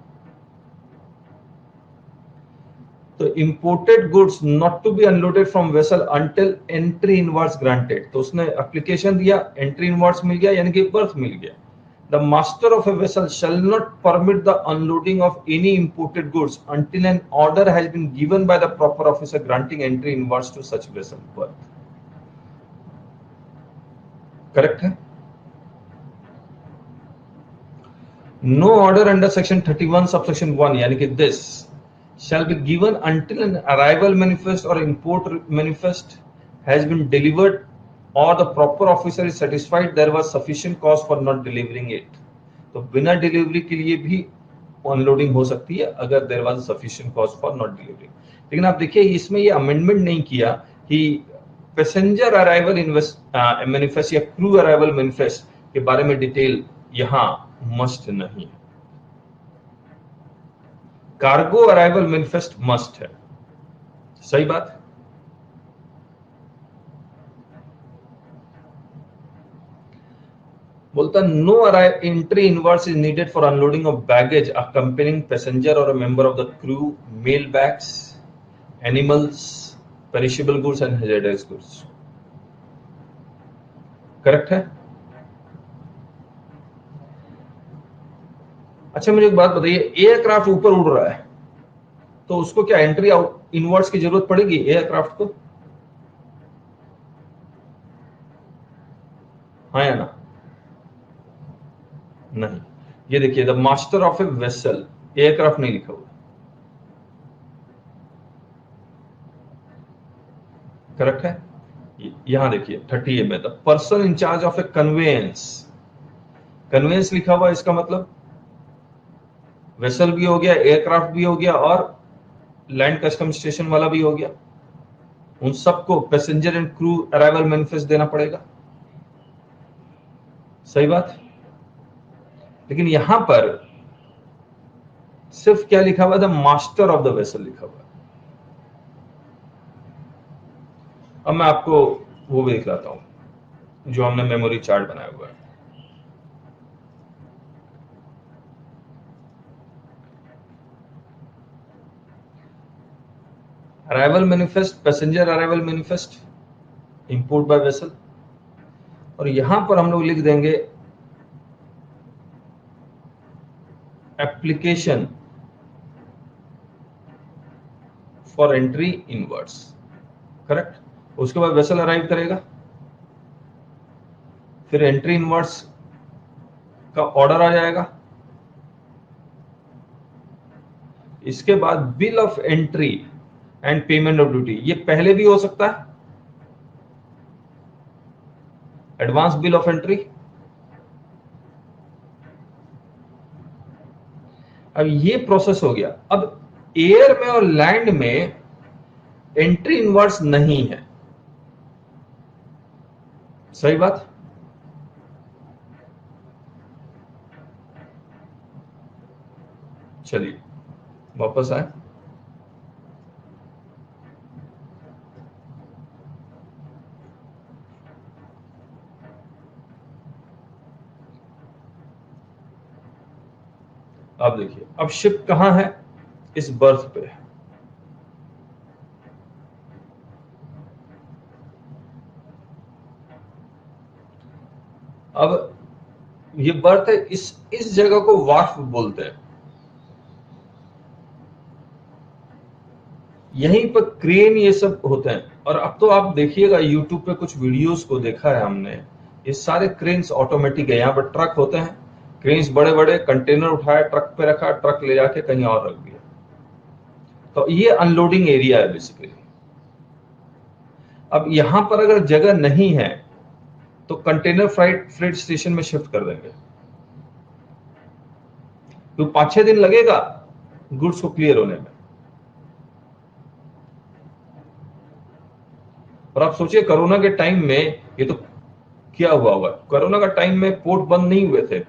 तो imported goods not to be unloaded from vessel until entry inwards granted, तो उसने एप्लीकेशन दिया, एंट्री इनवर्ड्स मिल गया, यानी कि बर्थ मिल गया। The master of a vessel shall not permit the unloading of any imported goods until an order has been given by the proper officer granting entry inwards to such vessel berth. Correct है? No order under section 31 subsection 1 यानी कि this shall be given until an arrival manifest or import manifest has been delivered or the proper officer is satisfied there was sufficient cause for not delivering it. तो बिना delivery के लिए भी unloading हो सकती है अगर there was sufficient cause for not delivering. लेकिन आप देखिए इसमें ये अमेंडमेंट नहीं किया कि पैसेंजर अराइवल मैनिफेस्ट या क्रू अराइवल मैनिफेस्ट के बारे में डिटेल यहां मस्ट नहीं है, कार्गो अराइवल मैनिफेस्ट मस्ट है, सही बात। बोलता no entry inwards is needed for unloading of baggage accompanying passenger और a member of the crew, mail bags, animals, perishable goods and hazardous goods. Correct है? अच्छा मुझे एक बात बताइए, एयरक्राफ्ट ऊपर उड़ रहा है तो उसको क्या एंट्री आउट इनवर्ड्स की जरूरत पड़ेगी एयरक्राफ्ट को? हाँ या ना? नहीं। ये देखिए, the master of a vessel, aircraft नहीं लिखा हुआ, करेक्ट है? यहां देखिए 30A में, the person in charge of A conveyance, conveyance लिखा हुआ, इसका मतलब वेसल भी हो गया, एयरक्राफ्ट भी हो गया, और लैंड कस्टम स्टेशन वाला भी हो गया। उन सबको passenger and crew arrival manifest देना पड़ेगा, सही बात। लेकिन यहां पर सिर्फ क्या लिखा हुआ है? The master of the vessel लिखा हुआ है। अब मैं आपको वो भी दिखलाता हूं जो हमने मेमोरी चार्ट बनाया हुआ है। Arrival manifest, passenger arrival manifest, import by vessel, और यहां पर हम लोग लिख देंगे application for entry inwards, correct. उसके बाद वेसल अराइव करेगा, फिर एंट्री इनवर्ड्स का ऑर्डर आ जाएगा, इसके बाद bill of entry and payment of duty. ये पहले भी हो सकता है, एडवांस बिल ऑफ एंट्री। अब ये प्रोसेस हो गया। अब एयर में और लैंड में एंट्री इनवर्ड्स नहीं है, सही बात। चलिए वापस आए। अब देखिए, अब शिप कहां है? इस बर्थ पे। अब ये बर्थ है, इस जगह को वार्फ बोलते हैं। यहीं पर क्रेन ये सब होते हैं। और अब तो आप देखिएगा यूट्यूब पे कुछ वीडियोस को देखा है हमने, ये सारे क्रेन्स ऑटोमेटिक है। यहाँ पर ट्रक होते हैं, क्रेन्स बड़े बड़े कंटेनर उठाया, ट्रक पे रखा, ट्रक ले जाके कहीं और रख दिया। तो ये अनलोडिंग एरिया है बेसिकली। अब यहां पर अगर जगह नहीं है तो कंटेनर फ्रेट स्टेशन में शिफ्ट कर देंगे, तो 5-6 दिन लगेगा गुड्स को क्लियर होने में। और आप सोचिए कोरोना के टाइम में ये तो क्या हुआ होगा। कोरोना का टाइम में पोर्ट बंद नहीं हुए थे,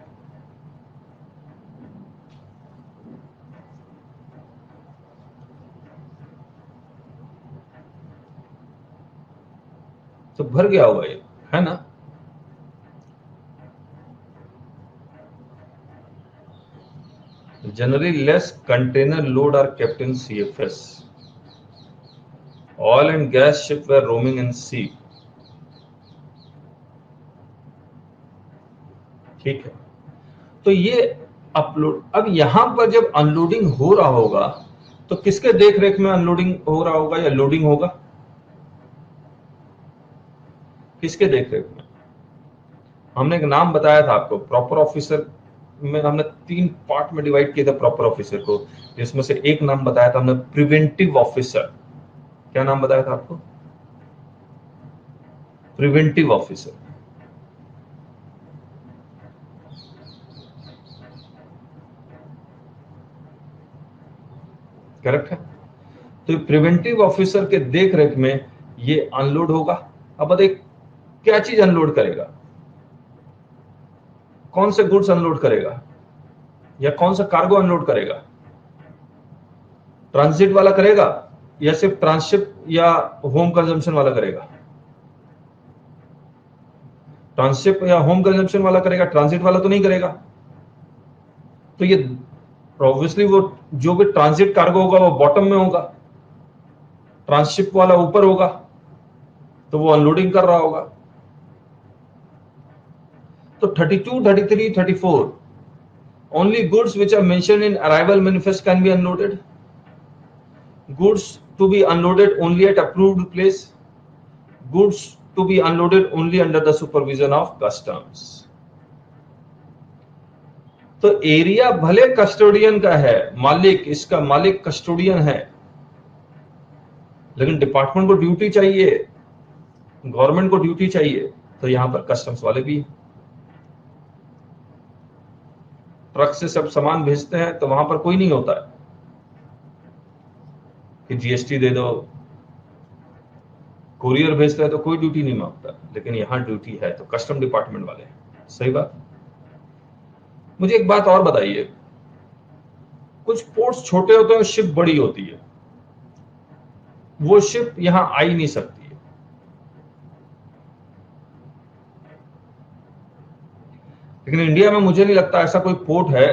तो भर गया होगा ये, है ना। Generally less container load are kept in CFS. Oil and gas ship were roaming in sea. ठीक है, तो ये अपलोड, अब यहां पर जब अनलोडिंग हो रहा होगा तो किसके देख रेख में अनलोडिंग हो रहा होगा या लोडिंग होगा? किसके देख रेख में? हमने एक नाम बताया था आपको, प्रॉपर ऑफिसर में हमने 3 पार्ट में डिवाइड किया था प्रॉपर ऑफिसर को, जिसमें से एक नाम बताया था हमने प्रिवेंटिव ऑफिसर। क्या नाम बताया था आपको? Preventive officer. करेक्ट है। तो प्रिवेंटिव ऑफिसर के देख रेख में ये अनलोड होगा। अब बताइए क्या चीज अनलोड करेगा, कौन से गुड्स अनलोड करेगा या कौन सा कार्गो अनलोड करेगा? ट्रांजिट वाला करेगा या सिर्फ ट्रांसशिप या होम कंजम्पशन वाला करेगा? ट्रांसशिप या होम कंजम्पशन वाला करेगा, ट्रांजिट वाला तो नहीं करेगा। तो ये ऑब्वियसली वो जो भी ट्रांजिट कार्गो होगा वो बॉटम में होगा, ट्रांसशिप वाला ऊपर होगा, तो वो अनलोडिंग कर रहा होगा। तो 32, 33, 34 only goods which are mentioned in arrival manifest can be unloaded. Goods to be unloaded only at approved place. Goods to be unloaded only under the supervision of customs. तो एरिया भले custodian का है, मालिक, इसका मालिक custodian है, लेकिन department को ड्यूटी चाहिए, गवर्नमेंट को ड्यूटी चाहिए, तो यहां पर कस्टम्स वाले भी ट्रक से सब सामान भेजते हैं तो वहां पर कोई नहीं होता है कि जीएसटी दे दो। कुरियर भेजता है तो कोई ड्यूटी नहीं मांगता, लेकिन यहां ड्यूटी है तो कस्टम डिपार्टमेंट वाले हैं। सही बात। मुझे एक बात और बताइए, कुछ पोर्ट्स छोटे होते हैं, शिप बड़ी होती है, वो शिप यहां आ ही नहीं सकती है। लेकिन इंडिया में मुझे नहीं लगता ऐसा कोई पोर्ट है,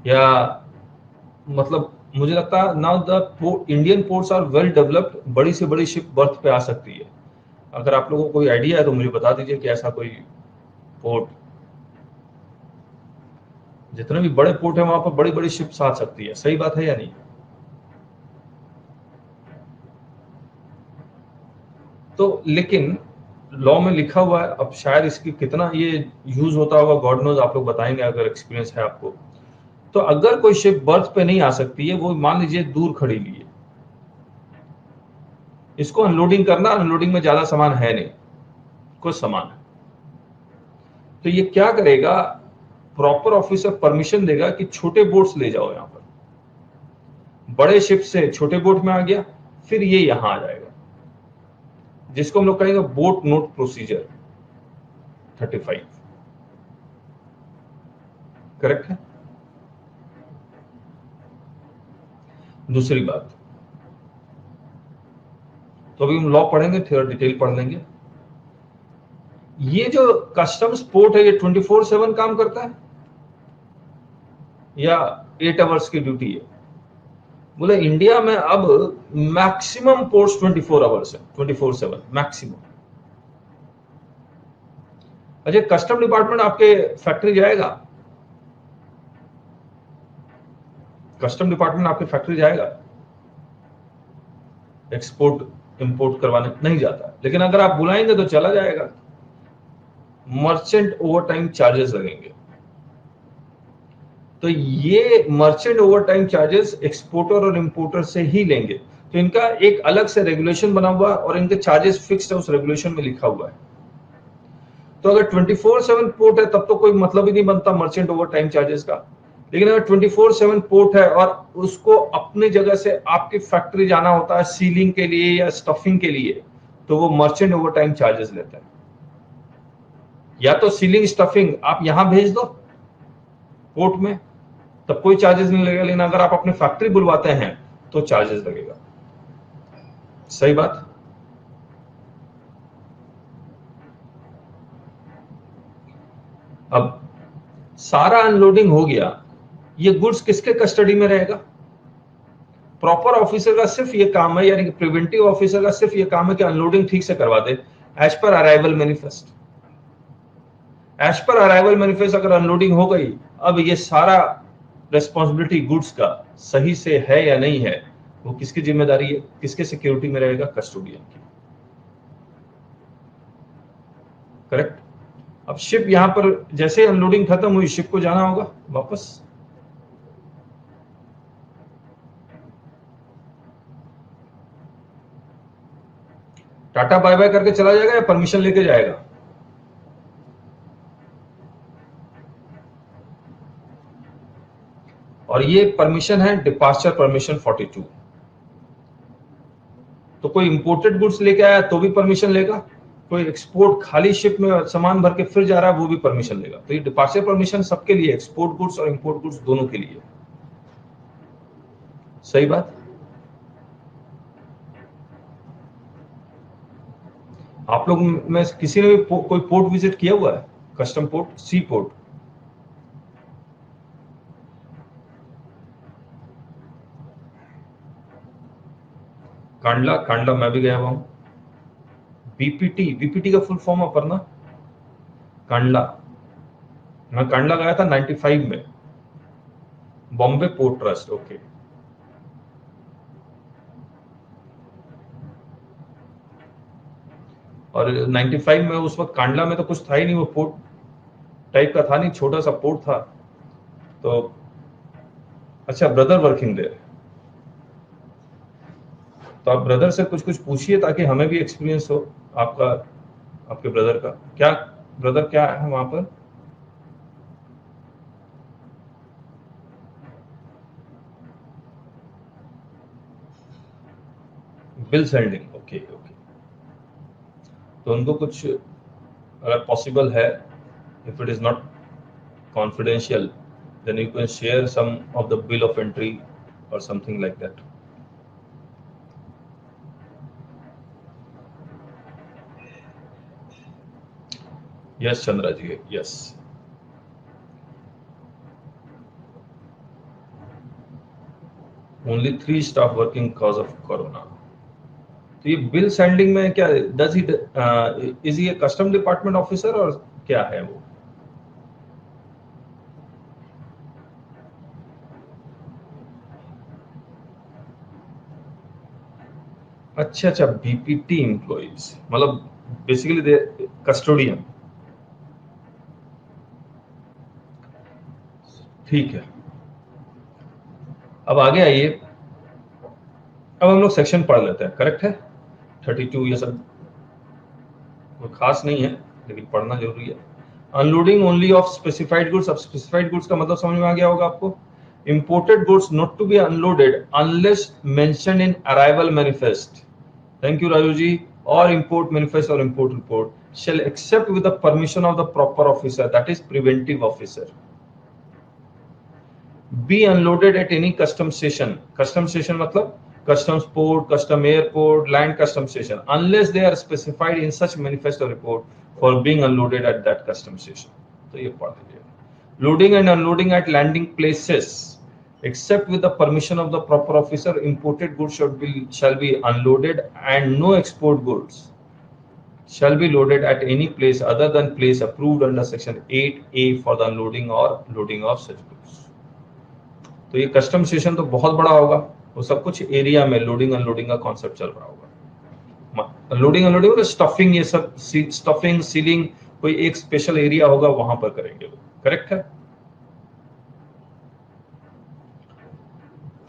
या मतलब मुझे लगता है now the Indian ports are well developed, बड़ी से बड़ी शिप बर्थ पे आ सकती है। अगर आप लोगों को कोई आइडिया है तो मुझे बता दीजिए कि ऐसा कोई पोर्ट, जितने भी बड़े पोर्ट है वहां पर बड़ी बड़ी शिप्स आ सकती है। सही बात है या नहीं? तो लेकिन लॉ में लिखा हुआ है, अब शायद इसकी कितना ये यूज होता होगा गॉड नोज, आप लोग बताएंगे अगर एक्सपीरियंस है आपको। तो अगर कोई शिप बर्थ पे नहीं आ सकती है, वो मान लीजिए दूर खड़ी हुई है, इसको अनलोडिंग करना, अनलोडिंग में ज्यादा सामान है नहीं, कुछ सामान है, तो ये क्या करेगा, प्रॉपर ऑफिसर परमिशन देगा कि छोटे बोट्स ले जाओ यहां पर, बड़े शिप से छोटे बोट में आ गया, फिर ये यहां आ जाएगा, जिसको हम लोग कहेंगे बोट नोट प्रोसीजर 35। करेक्ट है। दूसरी बात, तो अभी हम लॉ पढ़ेंगे, थोड़ा डिटेल पढ़ लेंगे। ये जो कस्टम्स पोर्ट है ये 24/7 काम करता है या 8 आवर्स की ड्यूटी है? बोले इंडिया में अब मैक्सिमम पोर्ट्स 24 आवर्स है, 24/7 मैक्सिमम। अच्छा, कस्टम डिपार्टमेंट आपके फैक्ट्री जाएगा? कस्टम डिपार्टमेंट आपके फैक्ट्री जाएगा एक्सपोर्ट इंपोर्ट करवाने? नहीं जाता, लेकिन अगर आप बुलाएंगे तो चला जाएगा। मर्चेंट ओवर टाइम चार्जेस लगेंगे। तो ये merchant overtime charges exporter और इंपोर्टर से ही लेंगे। तो इनका एक अलग से रेगुलेशन बना हुआ है और इनके चार्जेस फिक्स्ड है, उस रेगुलेशन में लिखा हुआ है। तो अगर 24/7 पोर्ट है तब तो कोई मतलब ही नहीं बनता मर्चेंट ओवर टाइम चार्जेस का। लेकिन अगर 24/7 पोर्ट है और उसको अपनी जगह से आपकी फैक्ट्री जाना होता है सीलिंग के लिए या स्टफिंग के लिए, तो वो मर्चेंट ओवर टाइम चार्जेस लेता है। या तो सीलिंग स्टफिंग आप यहां भेज दो पोर्ट में, तब कोई चार्जेस नहीं लगेगा, लेकिन अगर आप अपने फैक्ट्री बुलवाते हैं तो चार्जेस लगेगा। सही बात। अब सारा अनलोडिंग हो गया, ये गुड्स किसके कस्टडी में रहेगा? प्रॉपर ऑफिसर का सिर्फ ये काम है, यानी कि प्रिवेंटिव ऑफिसर का सिर्फ ये काम है कि अनलोडिंग ठीक से करवा दे as per arrival manifest. As per arrival manifest अगर अनलोडिंग हो गई, अब ये सारा रेस्पॉन्सिबिलिटी गुड्स का सही से है या नहीं है, वो किसकी जिम्मेदारी है, किसके सिक्योरिटी में रहेगा? कस्टोडियन की। करेक्ट। अब शिप यहां पर जैसे अनलोडिंग खत्म हुई, शिप को जाना होगा वापस। टाटा बाय बाय करके चला जाएगा या परमिशन लेके जाएगा? और ये परमिशन है डिपार्चर परमिशन 42। तो कोई इंपोर्टेड गुड्स लेके आया तो भी परमिशन लेगा, कोई एक्सपोर्ट खाली शिप में सामान भर के फिर जा रहा है वो भी परमिशन लेगा। तो ये डिपार्चर परमिशन सबके लिए, एक्सपोर्ट गुड्स और इंपोर्ट गुड्स दोनों के लिए। सही बात। आप लोग में किसी ने भी कोई पोर्ट विजिट किया हुआ है? कस्टम पोर्ट, सी पोर्ट? कांडला, कांडला मैं भी गया हुआ हूं। बीपीटी, बीपीटी का फुल फॉर्म अपर्णा? कांडला, मैं कांडला गया था 95 में। Bombay port trust, okay. और 95 में उस वक्त कांडला में तो कुछ था ही नहीं, वो पोर्ट टाइप का था नहीं, छोटा सा पोर्ट था। तो अच्छा, ब्रदर वर्किंग देयर। तो आप ब्रदर से कुछ कुछ पूछिए ताकि हमें भी एक्सपीरियंस हो आपका, आपके ब्रदर का। क्या ब्रदर क्या है वहां पर? Bill sending, okay okay. तो उनको कुछ अगर पॉसिबल है, if it is not confidential, then you can share some of the bill of entry or something like that. Yes, Chandra ji, yes. Only 3 staff working cause of corona. तो ये bill sending में क्या, does he is he custom department officer और क्या है वो? अच्छा अच्छा, बीपीटी एम्प्लॉइज, मतलब बेसिकली दे कस्टोडियन। ठीक है, अब आगे आइए। अब हम लोग सेक्शन पढ़ लेते हैं, करेक्ट है? 32 ये सब कोई खास नहीं है, लेकिन पढ़ना जरूरी है। Unloading only of specified goods. अब स्पेसिफाइड गुड्स का मतलब समझ में आ गया होगा आपको। Imported goods not to be unloaded unless mentioned in arrival manifest, thank you Raju ji, और इंपोर्ट मैनिफेस्ट और import report shall accept with the permission of the proper officer, that is preventive officer, be unloaded at any custom station. Custom station मतलब customs port, custom airport, land custom station, unless they are specified in such manifest or report for being unloaded at that custom station. तो ये पढ़ लीजिए। Loading and unloading at landing places, except with the permission of the proper officer, imported goods shall be unloaded and no export goods shall be loaded at any place other than place approved under section 8A for the unloading or loading of such goods। तो ये custom station तो बहुत बड़ा होगा, वो सब कुछ area में लोडिंग अनलोडिंग का कॉन्सेप्ट चल रहा होगा। लोडिंग अनलोडिंग और स्टफिंग, ये सब स्टफिंग सीलिंग कोई एक स्पेशल एरिया होगा वहां पर करेंगे वो, करेक्ट है।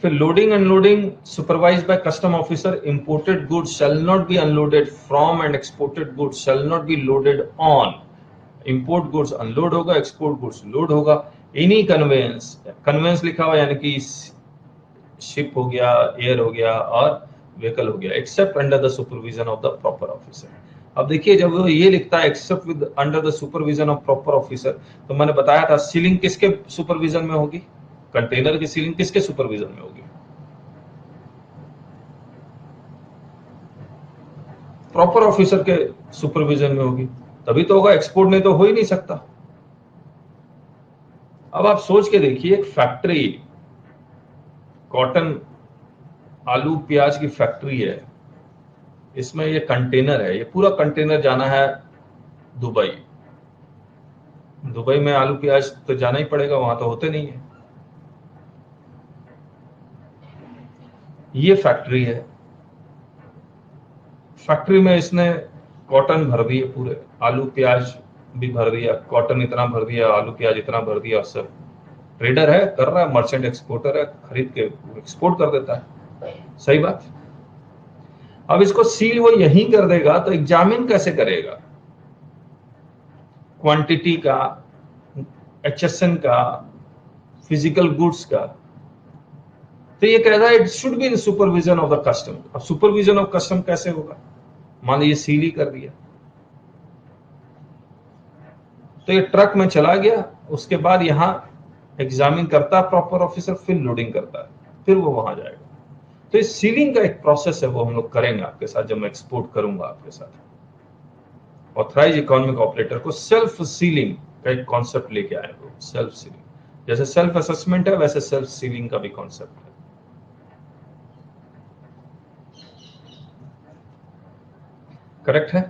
फिर loading unloading supervised by custom officer. Imported goods shall not be unloaded from and exported goods shall not be loaded on. Import goods unload होगा, एक्सपोर्ट गुड्स लोड होगा। एनी कन्वेंस, कन्वेंस लिखा हुआ यानी कि ship हो गया, air हो गया और व्हीकल हो गया, except under the supervision of the proper officer. अब देखिए जब वो ये लिखता है except with under the supervision of proper officer, तो मैंने बताया था सीलिंग किसके सुपरविजन में होगी, कंटेनर की सीलिंग किसके सुपरविजन में होगी, प्रॉपर ऑफिसर के सुपरविजन में होगी, तभी तो होगा, एक्सपोर्ट नहीं तो हो ही नहीं सकता। अब आप सोच के देखिए, एक फैक्ट्री, कॉटन आलू प्याज की फैक्ट्री है, इसमें ये कंटेनर है, ये पूरा कंटेनर जाना है दुबई। दुबई में आलू प्याज तो जाना ही पड़ेगा, वहां तो होते नहीं है। ये फैक्ट्री है, फैक्ट्री में इसने कॉटन भर दिए, पूरे आलू प्याज भी भर दिया, कॉटन इतना भर दिया, आलू प्याज इतना भर दिया, सब ट्रेडर है, कर रहा है, मर्चेंट एक्सपोर्टर है, खरीद के एक्सपोर्ट कर देता है, सही बात। अब इसको सील वो यही कर देगा, तो एग्जामिन कैसे करेगा क्वांटिटी का, HSN का, फिजिकल गुड्स का। तो ये कह रहा है it should be in supervision of the custom. अब सुपरविजन ऑफ कस्टम कैसे होगा, मान लीजिए सील ही कर दिया, तो ये ट्रक में चला गया, उसके बाद यहाँ एग्जामिन करता है प्रॉपर ऑफिसर, फिर लोडिंग करता है, फिर वो वहां जाएगा। तो इस सीलिंग का एक प्रोसेस है, वो हम लोग करेंगे आपके साथ जब मैं एक्सपोर्ट करूंगा आपके साथ। ऑथराइज इकोनॉमिक ऑपरेटर को सेल्फ सीलिंग का एक कॉन्सेप्ट लेके आए वो, सेल्फ सीलिंग, जैसे सेल्फ असेसमेंट है वैसे सेल्फ सीलिंग का भी कॉन्सेप्ट है, करेक्ट है।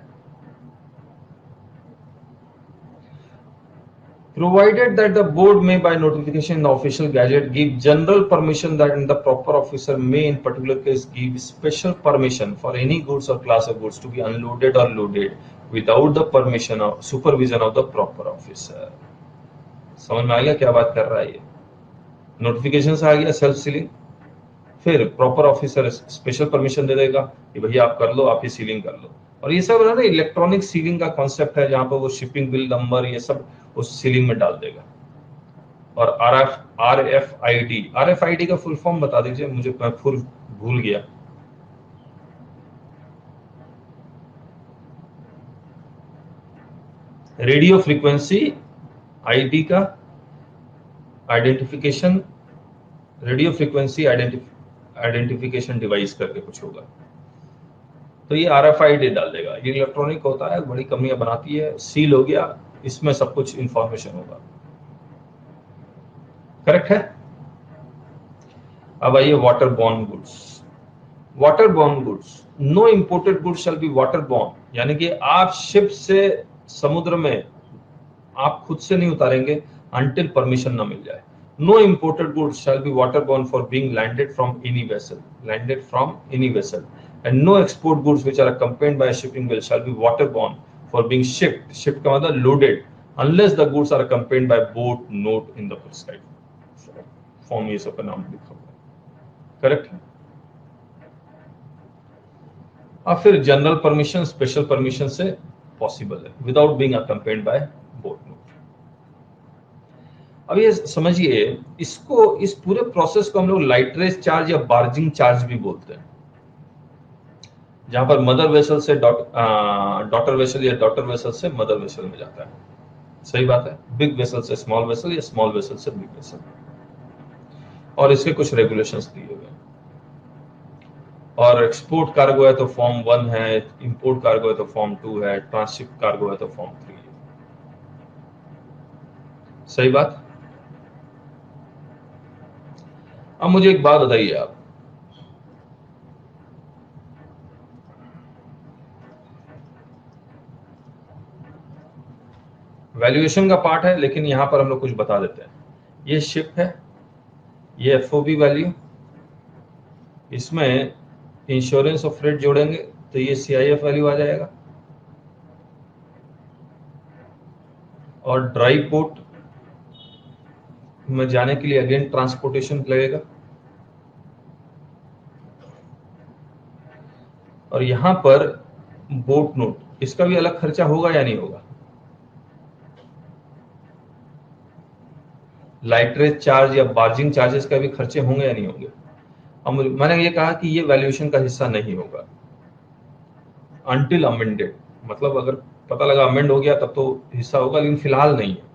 Provided that the board may by notification in the official gazette give general permission that in the proper officer may in particular case give special permission for any goods or class of goods to be unloaded or loaded without the permission of supervision of the proper officer। समझ में आ गया क्या बात कर रहा है ये, नोटिफिकेशन से आ गया सेल्फ सीलिंग, फिर प्रॉपर ऑफिसर स्पेशल परमिशन दे देगा कि भैया आप कर लो, आप ये सीलिंग कर लो। और ये सब है ना इलेक्ट्रॉनिक सीलिंग का कॉन्सेप्ट है, जहां पर वो शिपिंग बिल नंबर ये सब उस सीलिंग में डाल देगा। और RFID का फुल फॉर्म बता दीजिए मुझे, मैं फुल भूल गया। रेडियो फ्रीक्वेंसी आईडी का identification, radio frequency identification device करके कुछ होगा, तो ये RFID डाल देगा। ये इलेक्ट्रॉनिक होता है, बड़ी कमियां बनाती है, सील हो गया, इसमें सब कुछ इंफॉर्मेशन होगा, करेक्ट है। अब आइए water borne goods. Water borne goods, no imported goods shall be water borne, यानी कि आप शिप से समुद्र में आप खुद से नहीं उतारेंगे अंटिल परमिशन ना मिल जाए। No imported goods shall be water borne for being landed from any vessel, and no export goods which are accompanied by a shipping bill shall be waterborne for being shipped का मतलब loaded, unless the goods are accompanied by boat note in the prescribed form। ये सब का नाम लिखा हुआ है, correct है। अब फिर जनरल परमिशन स्पेशल परमिशन से पॉसिबल है without being accompanied bye boat note. अब ये समझिए, इसको, इस पूरे प्रोसेस को हम लोग लाइटरेज चार्ज या बार्जिंग चार्ज भी बोलते हैं, जहां पर मदर वेसल से डॉटर वेसल या डॉटर वेसल से मदर वेसल में जाता है, सही बात है, बिग वेसल से स्मॉल वेसल या स्मॉल वेसल से बिग वेसल, और इसके कुछ रेगुलेशंस दिए हुए हैं। और एक्सपोर्ट कार्गो है तो फॉर्म 1 है, इंपोर्ट कार्गो है तो फॉर्म 2 है, ट्रांसशिप कार्गो है तो फॉर्म 3 है, सही बात। अब मुझे एक बात बताइए आप, वैल्यूएशन का पार्ट है, लेकिन यहां पर हम लोग कुछ बता देते हैं। ये शिप है, ये एफओबी वैल्यू, इसमें इंश्योरेंस ऑफ फ्रेट जोड़ेंगे तो ये सीआईएफ वैल्यू आ जाएगा, और ड्राई पोर्ट में जाने के लिए अगेन ट्रांसपोर्टेशन लगेगा, और यहां पर बोट नोट, इसका भी अलग खर्चा होगा या नहीं होगा, लाइटरेज चार्ज या बार्जिंग चार्जेस का भी खर्चे होंगे या नहीं होंगे। अब मैंने ये कहा कि ये वैल्यूएशन का हिस्सा नहीं होगा अनटिल अमेंडेड, मतलब अगर पता लगा अमेंड हो गया तब तो हिस्सा होगा, लेकिन फिलहाल नहीं है।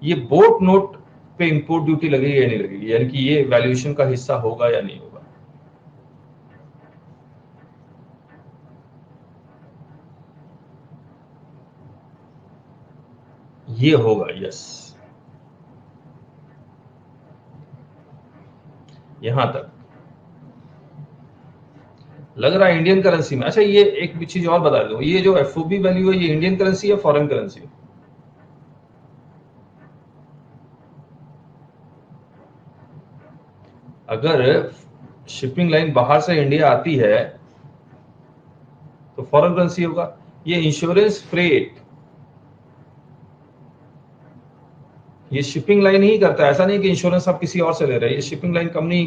ये बोट नोट पे इंपोर्ट ड्यूटी लगेगी या नहीं लगेगी, यानी कि ये वैल्यूएशन का हिस्सा होगा या नहीं होगा। ये होगा, यस, यहां तक लग रहा है इंडियन करेंसी में। अच्छा, ये एक भी चीज और बता दूं, ये जो एफओबी वैल्यू है ये इंडियन करेंसी या फॉरेन करेंसी है? अगर शिपिंग लाइन बाहर से इंडिया आती है तो फॉरेन करेंसी होगा। ये इंश्योरेंस फ्रेट, ये शिपिंग लाइन ही करता है, ऐसा नहीं कि इंश्योरेंस आप किसी और से ले रहे हैं, ये शिपिंग लाइन कंपनी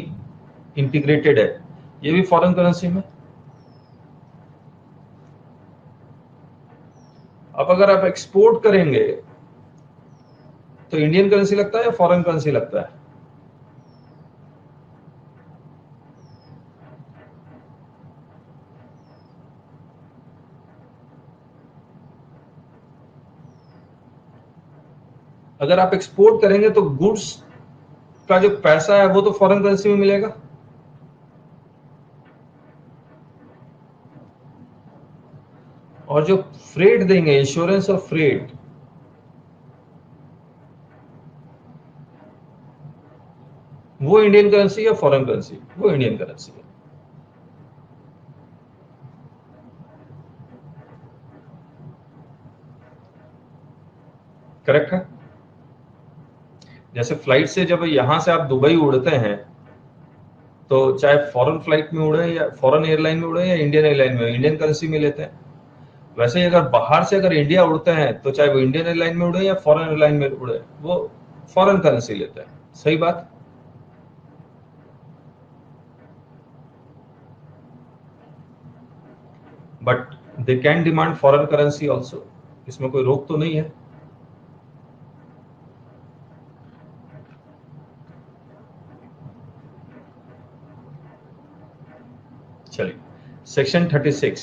इंटीग्रेटेड है, ये भी फॉरेन करेंसी में। अब अगर आप एक्सपोर्ट करेंगे तो इंडियन करेंसी लगता है या फॉरेन करेंसी लगता है? अगर आप एक्सपोर्ट करेंगे तो गुड्स का जो पैसा है वो तो फॉरेन करेंसी में मिलेगा, और जो फ्रेट देंगे, इंश्योरेंस और फ्रेट, वो इंडियन करेंसी या फॉरेन करेंसी? वो इंडियन करेंसी है। करेक्ट है। जैसे फ्लाइट से जब यहां से आप दुबई उड़ते हैं तो चाहे फॉरेन फ्लाइट में उड़े या फॉरेन एयरलाइन में उड़े या इंडियन एयरलाइन में, इंडियन करेंसी में लेते हैं। वैसे ही अगर बाहर से अगर इंडिया उड़ते हैं तो चाहे वो इंडियन एयरलाइन में उड़े या फॉरेन एयरलाइन में उड़े, वो फॉरेन करेंसी लेते हैं। सही बात। But they can demand foreign currency also, इसमें कोई रोक तो नहीं है। चलिए, सेक्शन 36,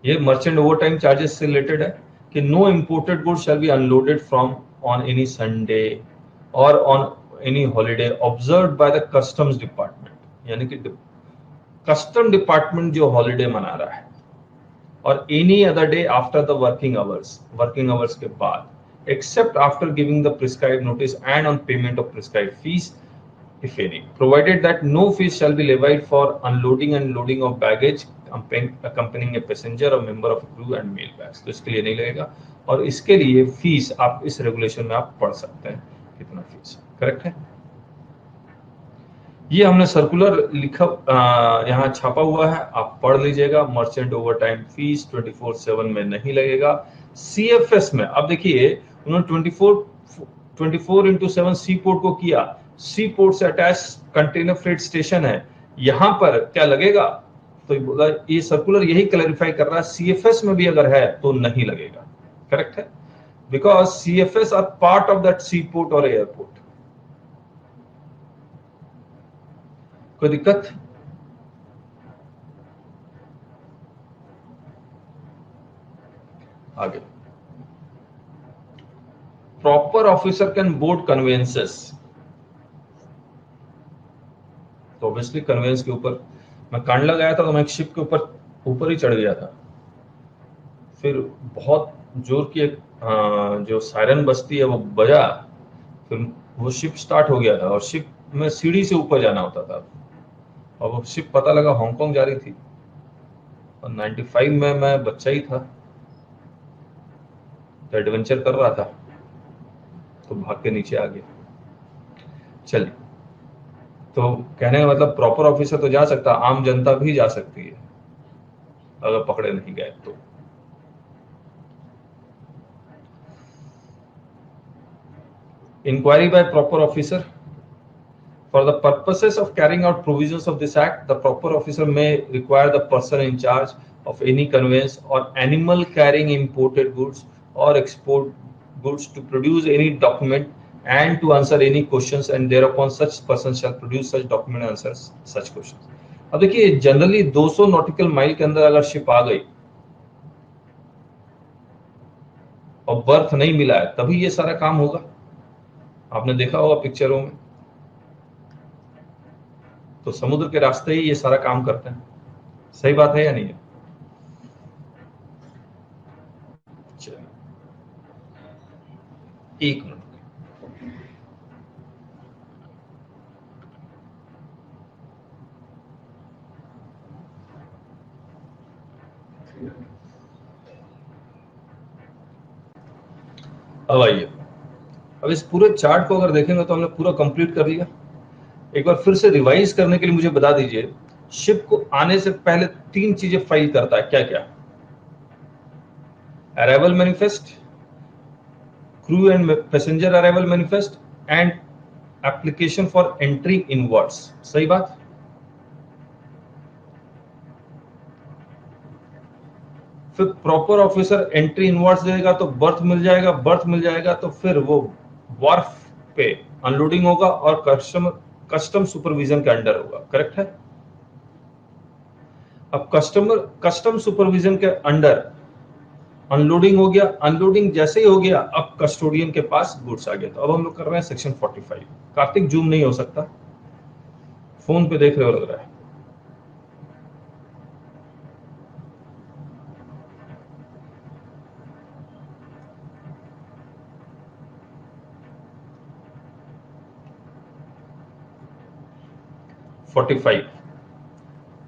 ये मर्चेंट ओवर टाइम चार्जेस से रिलेटेड है कि no imported goods shall be unloaded from on any Sunday और on any holiday observed by the customs department, यानी कि कस्टम डिपार्टमेंट जो हॉलीडे मना रहा है, और any other day after the working hours के बाद, except after giving the prescribed notice and on payment of prescribed fees if any, provided that no fees shall be levied for unloading and loading of baggage accompanying a passenger or member of a crew and mail bags। तो इसके लिए नहीं लगेगा, और इसके लिए fees आप इस रेगुलेशन में आप पढ़ सकते हैं कितना फीस। करेक्ट है। ये हमने सर्कुलर लिखा यहाँ छापा हुआ है, आप पढ़ लीजिएगा। मर्चेंट ओवर टाइम फीस 24/7 में नहीं लगेगा। सीएफएस में अब देखिए, उन्होंने 24/7 सी पोर्ट को किया, सी पोर्ट से अटैच कंटेनर फ्रेट स्टेशन है, यहां पर क्या लगेगा? तो बोला ये सर्कुलर यही क्लैरिफाई कर रहा है, सीएफएस में भी अगर है तो नहीं लगेगा। करेक्ट है, because CFS are part of that sea port और एयरपोर्ट। कोई दिक्कत? आगे, proper officer can board conveyances. तो ऑब्वियसली कन्वेंस के ऊपर, मैं कांडला गया था तो मैं एक शिप के ऊपर ही चढ़ गया था, फिर बहुत जोर की एक जो सायरन बजती है वो बजा, फिर वो शिप स्टार्ट हो गया था, और शिप में सीढ़ी से ऊपर जाना होता था, और वो शिप पता लगा हांगकांग जा रही थी, और 95 में मैं बच्चा ही था। तो एडवेंचर कर रहा था तो भाग के नीचे आ गया। चलिए, तो कहने का मतलब प्रॉपर ऑफिसर तो जा सकता, आम जनता भी जा सकती है अगर पकड़े नहीं गए तो। Inquiry by proper officer. For the purposes of carrying out provisions of this act, the proper officer may require the person in charge of any conveyance or animal carrying imported goods or export goods to produce any document and to answer any questions, and thereupon such person shall produce such document and answer such questions. अब देखिए, generally 200 nautical mile के अंदर अगर ship आ गई और birth नहीं मिला है तभी ये सारा काम होगा। आपने देखा होगा पिक्चरों में, तो समुद्र के रास्ते ही ये सारा काम करते हैं। सही बात है या नहीं है? एक मिनट। अब आइए, अब इस पूरे चार्ट को अगर देखेंगे तो हमने पूरा कंप्लीट कर लिया। एक बार फिर से रिवाइज करने के लिए मुझे बता दीजिए, शिप को आने से पहले 3 चीजें फाइल करता है, क्या क्या? Arrival manifest, crew and passenger arrival manifest and application for entry inwards. सही बात? फिर प्रॉपर ऑफिसर एंट्री इनवर्ड्स देगा तो बर्थ मिल जाएगा, बर्थ मिल जाएगा तो फिर वो वार्फ पे अनलोडिंग होगा और कस्टम सुपरविजन के अंडर होगा। करेक्ट है? अब कस्टम सुपरविजन के अंडर अनलोडिंग हो गया, अनलोडिंग जैसे ही हो गया अब कस्टोडियन के पास गुड्स आ गया। तो अब हम लोग कर रहे हैं सेक्शन 45। कार्तिक जूम नहीं हो सकता, फोन पे देख रहे हो लग रहा है।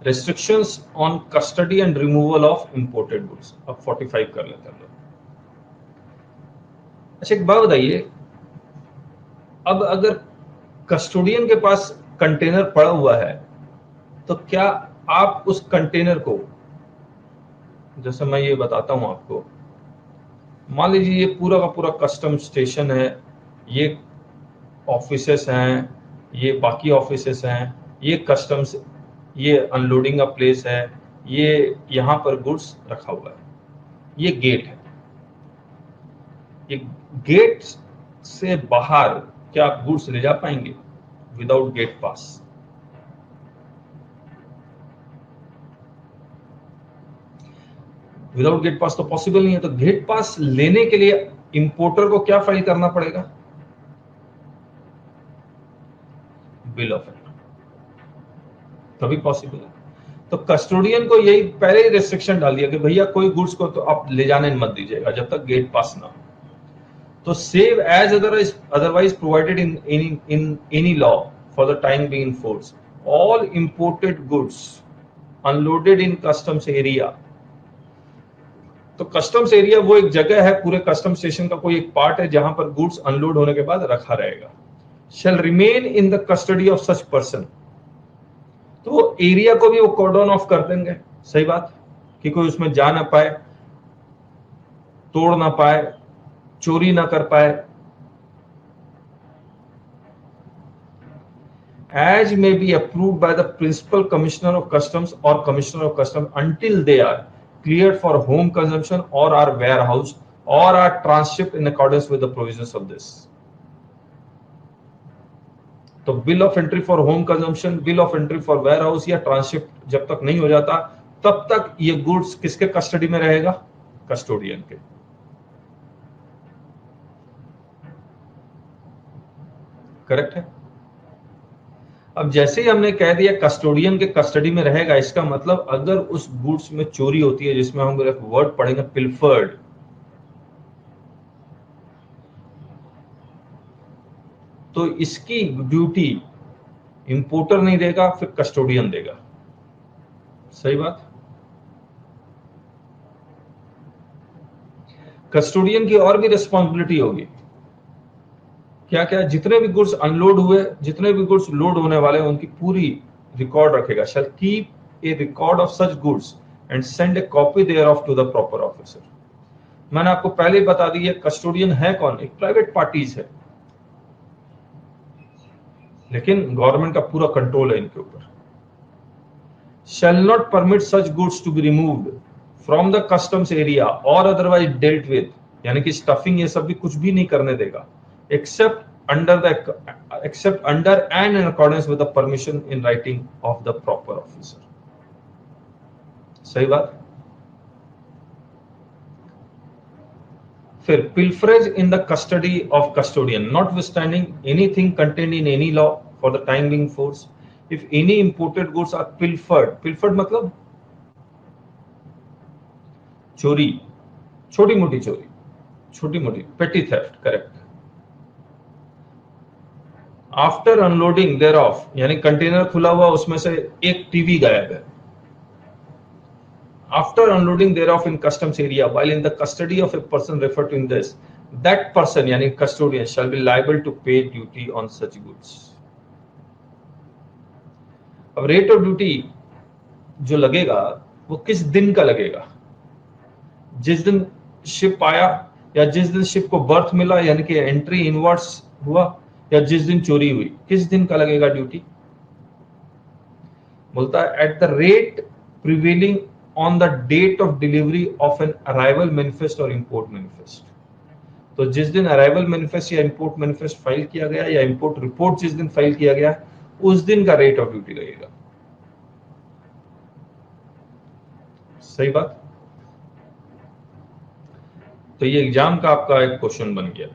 Restrictions on custody and removal of imported goods। अब 45 कर लेते हैं हम लोग। अच्छा, एक बात बताइए, अब अगर कस्टोडियन के पास कंटेनर पड़ा हुआ है तो क्या आप उस कंटेनर को, जैसे मैं ये बताता हूं आपको, मान लीजिए ये पूरा का पूरा कस्टम स्टेशन है, ये ऑफिसेस हैं, ये बाकी ऑफिसेस हैं, ये कस्टम्स, ये अनलोडिंग का प्लेस है, ये यहां पर गुड्स रखा हुआ है, ये गेट है। ये गेट से बाहर क्या आप गुड्स ले जा पाएंगे विदाउट गेट पास? विदाउट गेट पास तो पॉसिबल नहीं है। तो गेट पास लेने के लिए इंपोर्टर को क्या फाइल करना पड़ेगा? बिल ऑफ एंट्री, तभी पॉसिबल है। तो कस्टोडियन को यही पहले ही रेस्ट्रिक्शन डाल दिया कि भैया कोई गुड्स को तो आप ले जाने मत दीजिएगा जब तक गेट पास ना हो। तो save as otherwise provided in any law for the time being in force, all imported goods unloaded in customs area। तो कस्टम्स एरिया वो एक जगह है, पूरे कस्टम स्टेशन का कोई एक पार्ट है जहां पर गुड्स अनलोड होने के बाद रखा रहेगा। shall remain in the custody of such person। तो वो एरिया को भी वो कॉर्डन ऑफ कर देंगे। सही बात, कि कोई उसमें जा ना पाए, तोड़ ना पाए, चोरी ना कर पाए। as may be approved by the principal commissioner of customs or commissioner of customs until they are cleared for home consumption or are warehoused or are transshipped in accordance with the provisions of this। तो bill of entry for home consumption, bill of entry for warehouse या ट्रांसशिप्ट जब तक नहीं हो जाता तब तक ये गुड्स किसके कस्टडी में रहेगा? कस्टोडियन के। करेक्ट है? अब जैसे ही हमने कह दिया कस्टोडियन के कस्टडी में रहेगा, इसका मतलब अगर उस गुड्स में चोरी होती है, जिसमें हम एक वर्ड पढ़ेंगे पिल्फर्ड, तो इसकी ड्यूटी इंपोर्टर नहीं देगा, फिर कस्टोडियन देगा। सही बात। कस्टोडियन की और भी रिस्पॉन्सिबिलिटी होगी। क्या क्या? जितने भी गुड्स अनलोड हुए, जितने भी गुड्स लोड होने वाले हैं, उनकी पूरी रिकॉर्ड रखेगा। Shall keep a record of such goods and send a copy thereof to the proper officer. मैंने आपको पहले ही बता दी है कस्टोडियन है कौन, एक प्राइवेट पार्टीज है, लेकिन गवर्नमेंट का पूरा कंट्रोल है इनके ऊपर। Shall not permit such goods to be removed from the customs area or otherwise dealt with, यानी कि स्टफिंग ये सब भी कुछ भी नहीं करने देगा, except under and in accordance with the permission in writing of the proper officer। सही बात। फिर pilferage in the custody of custodian, notwithstanding anything contained in any law for the time being force, if any imported goods are pilfered मतलब चोरी, छोटी मोटी चोरी, छोटी मोटी petty theft, correct। After unloading thereof, यानी कंटेनर खुला हुआ, उसमें से एक टीवी गायब है। After unloading thereof in customs area while in the custody of a person referred to in this, that person यानी custodian shall be liable to pay duty on such goods. अब rate of duty जो लगेगा वो किस दिन का लगेगा? जिस दिन शिप आया, या जिस दिन शिप को बर्थ मिला यानी कि एंट्री इनवर्ड्स हुआ, या जिस दिन चोरी हुई, किस दिन का लगेगा ड्यूटी? बोलता है at the rate prevailing on the date of delivery of an arrival manifest और इंपोर्ट मैनिफेस्ट। तो जिस दिन अराइवल मैनिफेस्ट या इंपोर्ट मैनिफेस्ट फाइल किया गया, या इंपोर्ट रिपोर्ट जिस दिन फाइल किया गया, उस दिन का रेट ऑफ ड्यूटी लगेगा। सही बात। तो ये एग्जाम का आपका एक क्वेश्चन बन गया।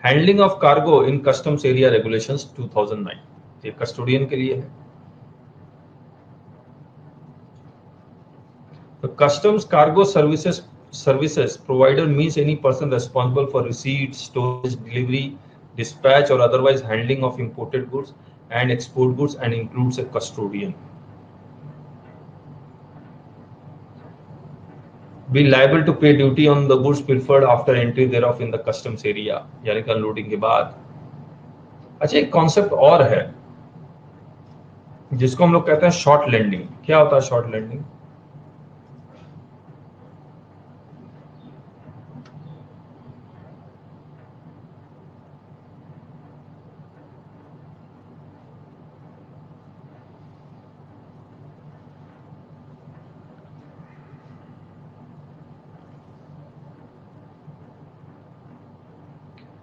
Handling of cargo in customs area regulations 2009, ये कस्टोडियन के लिए है। तो customs cargo services provider means any person responsible for receipt, storage, delivery, dispatch or otherwise handling of imported goods and export goods and includes a custodian, be liable to pay duty on the goods pilfered after entry thereof in the customs area, यानी कि unloading के बाद। अच्छा, एक concept और है जिसको हम लोग कहते हैं शॉर्ट लैंडिंग। क्या होता है शॉर्ट लैंडिंग?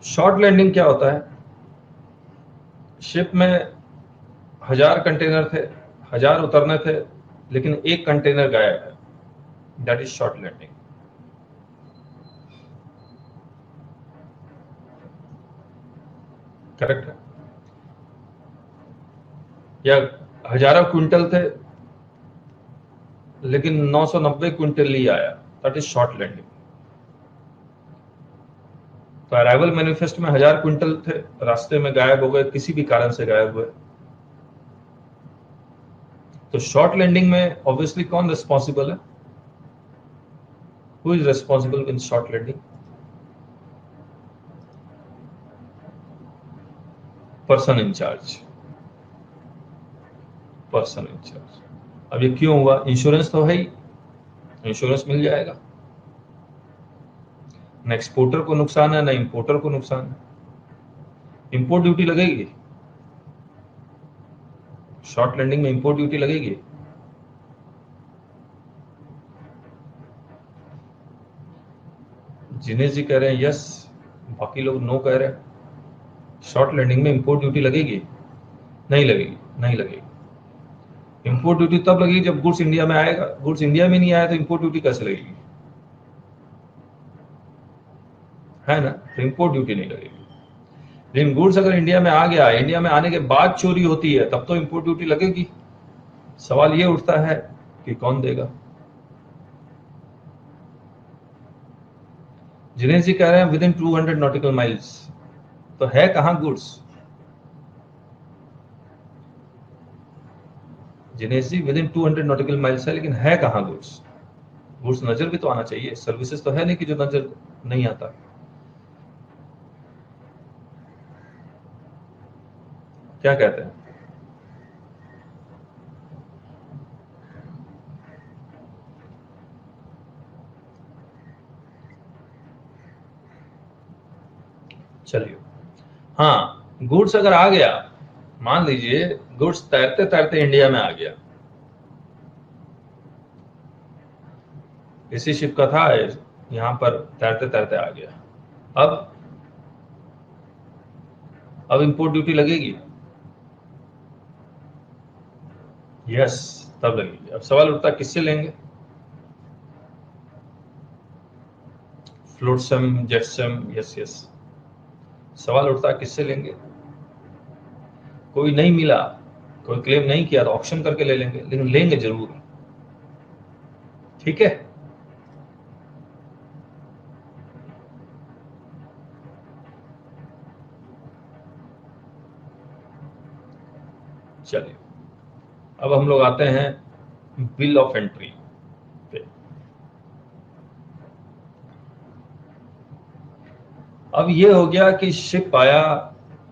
शॉर्ट लैंडिंग क्या होता है? शिप में 1000 कंटेनर थे, 1000 उतरने थे, लेकिन एक कंटेनर गायब है, that is short landing. Correct है? या हजारों क्विंटल थे लेकिन 990 क्विंटल ही आया, दैट इज शॉर्ट लैंडिंग। तो अराइवल मैनिफेस्ट में 1000 क्विंटल थे, रास्ते में गायब हो गए, किसी भी कारण से गायब हुए, तो शॉर्ट लैंडिंग में ऑब्वियसली कौन रिस्पॉन्सिबल है? Who is responsible in short landing? Person in charge, person in charge. अब ये क्यों हुआ? इंश्योरेंस तो है ही, इंश्योरेंस मिल जाएगा। न एक्सपोर्टर को नुकसान है, न इंपोर्टर को नुकसान है। इंपोर्ट ड्यूटी लगेगी, शॉर्ट लैंडिंग में इंपोर्ट ड्यूटी लगेगी। जिनेश जी कह रहे हैं यस, बाकी लोग नो कह रहे हैं। शॉर्ट लैंडिंग में इंपोर्ट ड्यूटी लगेगी? नहीं लगेगी, नहीं लगेगी। इंपोर्ट ड्यूटी तब लगेगी जब गुड्स इंडिया में आएगा। गुड्स इंडिया में नहीं आया तो इंपोर्ट ड्यूटी कैसे लगेगी? है ना? तो इंपोर्ट ड्यूटी नहीं लगेगी। लेकिन गुड्स अगर इंडिया में आ गया, इंडिया में आने के बाद चोरी होती है, तब तो इंपोर्ट ड्यूटी लगेगी। सवाल ये उठता है कि कौन देगा? जिनेश जी कह रहे हैं विद इन 200 नॉटिकल माइल्स, तो है कहां goods? Jinesh ji within 200 nautical miles है, लेकिन है कहाँ गुड्स? गुड्स नजर भी तो आना चाहिए, सर्विसेज तो है नहीं कि जो नजर नहीं आता। क्या कहते हैं? चलिए, हाँ गुड्स अगर आ गया, मान लीजिए गुड्स तैरते तैरते इंडिया में आ गया, इसी शिप का था, यहाँ पर तैरते तैरते आ गया, अब इंपोर्ट ड्यूटी लगेगी? यस, तब लगेगी। अब सवाल उठता किससे लेंगे? Flotsam, जेटसम, yes yes. सवाल उठता किससे लेंगे? कोई नहीं मिला, कोई क्लेम नहीं किया तो ऑक्शन करके ले लेंगे, लेकिन लेंगे जरूर। ठीक है, चलिए अब हम लोग आते हैं बिल ऑफ एंट्री पे। अब ये हो गया कि शिप आया,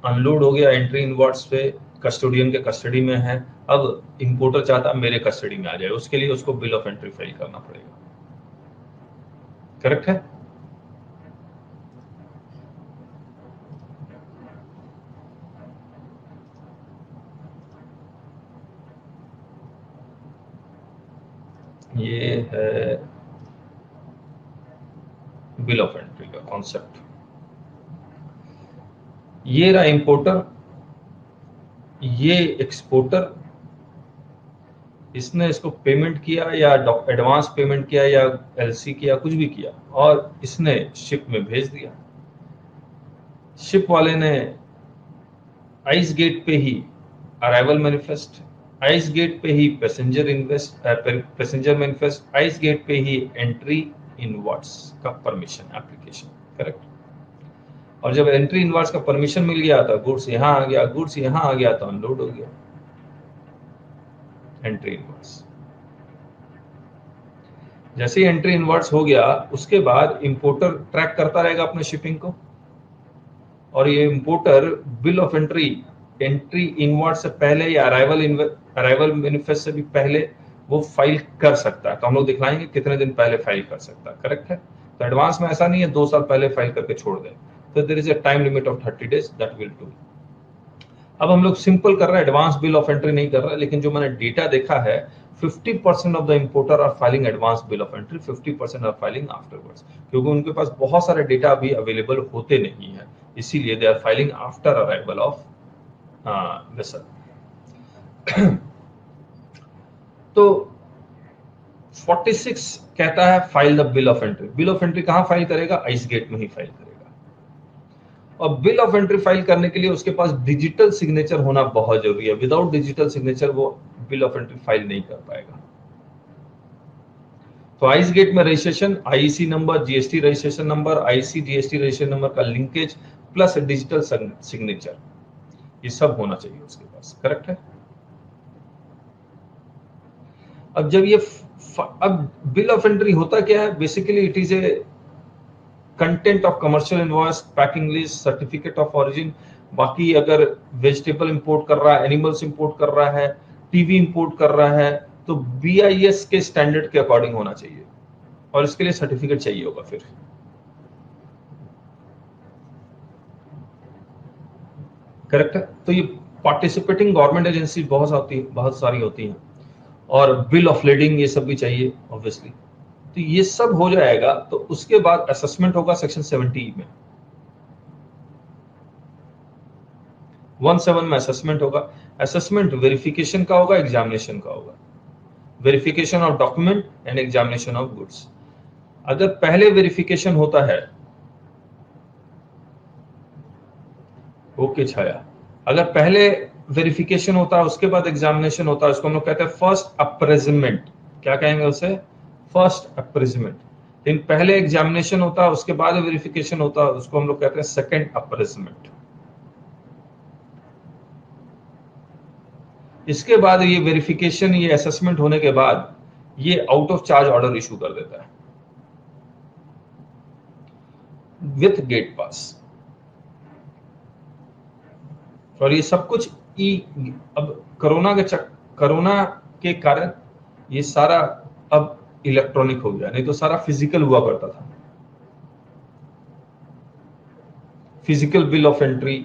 अनलोड हो गया एंट्री इनवर्ड्स पे, कस्टोडियन के कस्टडी में है, अब इंपोर्टर चाहता मेरे कस्टडी में आ जाए, उसके लिए उसको बिल ऑफ एंट्री फाइल करना पड़ेगा। करेक्ट है? ये है बिल ऑफ एंट्री का कॉन्सेप्ट। ये रहा इंपोर्टर, ये एक्सपोर्टर, इसने इसको पेमेंट किया या एडवांस पेमेंट किया या एलसी किया, कुछ भी किया, और इसने शिप में भेज दिया। शिप वाले ने आइस गेट पे ही अराइवल मैनिफेस्ट, आइस गेट पे ही पैसेंजर मैनिफेस्ट, आइस गेट पे ही एंट्री इनवर्ड्स का परमिशन एप्लीकेशन। करेक्ट। और जब एंट्री इनवर्ड्स का परमिशन मिल गया था, गुड्स यहां आ गया, गुड्स यहां आ गया तो अनलोड हो गया एंट्री इनवर्ड्स। जैसे ही एंट्री इनवर्ड्स हो गया, उसके बाद इंपोर्टर ट्रैक करता रहेगा अपने शिपिंग को, और ये importer bill of entry, entry inward से पहले या अराइवल मैनिफेस्ट से भी पहले वो फाइल कर सकता है। तो हम लोग दिखलाएंगे कितने दिन पहले फाइल कर सकता है। करेक्ट है? तो एडवांस में ऐसा नहीं है 2 साल पहले फाइल करके छोड़ दें, तो there is a time limit of 30 days that will do. अब हम लोग सिंपल कर रहे हैं, एडवांस बिल ऑफ एंट्री नहीं कर रहे, लेकिन जो मैंने डेटा देखा है 50% of the importer are filing advance bill of entry, 50% are filing afterwards, क्योंकि उनके पास बहुत सारे डेटा अभी अवेलेबल होते नहीं है, इसीलिए they are filing after arrival of vessel. तो 46 कहता है file the bill of entry. Bill of entry कहां फाइल करेगा? आइस गेट में ही फाइल करेगा। और बिल ऑफ एंट्री फाइल करने के लिए उसके पास डिजिटल सिग्नेचर होना बहुत जरूरी है। विदाउट डिजिटल सिग्नेचर वो बिल ऑफ एंट्री फाइल नहीं कर पाएगा। तो आइस गेट में registration, IC number, GST registration number, IC GST registration number का लिंकेज प्लस डिजिटल सिग्नेचर, ये सब होना चाहिए उसके पास। करेक्ट है? अब जब ये अब बिल ऑफ एंट्री होता क्या है? Basically it is a content of commercial invoice, packing list, certificate of origin. बाकी अगर वेजिटेबल इंपोर्ट कर रहा है, एनिमल्स इंपोर्ट कर रहा है, टीवी इंपोर्ट कर रहा है, तो बीआईएस के स्टैंडर्ड के अकॉर्डिंग होना चाहिए, और इसके लिए सर्टिफिकेट चाहिए होगा फिर। करेक्ट है? तो ये पार्टिसिपेटिंग गवर्नमेंट एजेंसी बहुत सारी होती हैं, और बिल ऑफ लेडिंग ये सब भी चाहिए ऑब्वियसली। तो ये सब हो जाएगा, तो उसके बाद असेसमेंट होगा सेक्शन 70 में, 17 में असेसमेंट होगा। असेसमेंट वेरिफिकेशन का होगा, एग्जामिनेशन का होगा। Verification of document and examination of goods. अगर पहले वेरिफिकेशन होता है, ओके छाया, अगर पहले वेरिफिकेशन होता है उसके बाद एग्जामिनेशन होता है, उसको हम लोग कहते हैं फर्स्ट अप्रेजमेंट। क्या कहेंगे उसे? फर्स्ट अप्रेजमेंट। लेकिन पहले एग्जामिनेशन होता है उसके बाद वेरिफिकेशन होता है, उसको हम लोग कहते हैं सेकंड अप्रेजमेंट। इसके बाद ये वेरिफिकेशन, ये असेसमेंट होने के बाद ये out of charge order issue कर देता है विथ गेट पास। और ये सब कुछ अब कोरोना के कारण ये सारा अब इलेक्ट्रॉनिक हो गया, नहीं तो सारा फिजिकल हुआ करता था। फिजिकल बिल ऑफ एंट्री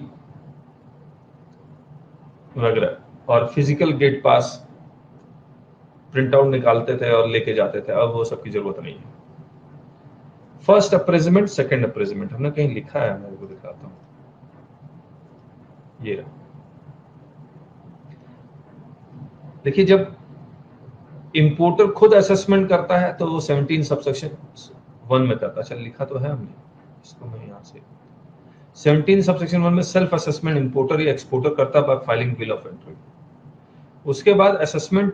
वगैरह और फिजिकल गेट पास प्रिंट आउट निकालते थे और लेके जाते थे, अब वो सब की जरूरत नहीं है। फर्स्ट अप्रेजमेंट, सेकंड अप्रेजमेंट हमने कहीं लिखा है, मैं आपको दिखाता हूं। ये देखिए, जब इंपोर्टर खुद असेसमेंट करता है तो वो 17 सबसेक्शन 1 में करता है। चल लिखा तो है हमने इसको, मैं यहां से 17 सबसेक्शन 1 में सेल्फ असेसमेंट इंपोर्टर या एक्सपोर्टर करता है bye filing bill of entry. उसके बाद असेसमेंट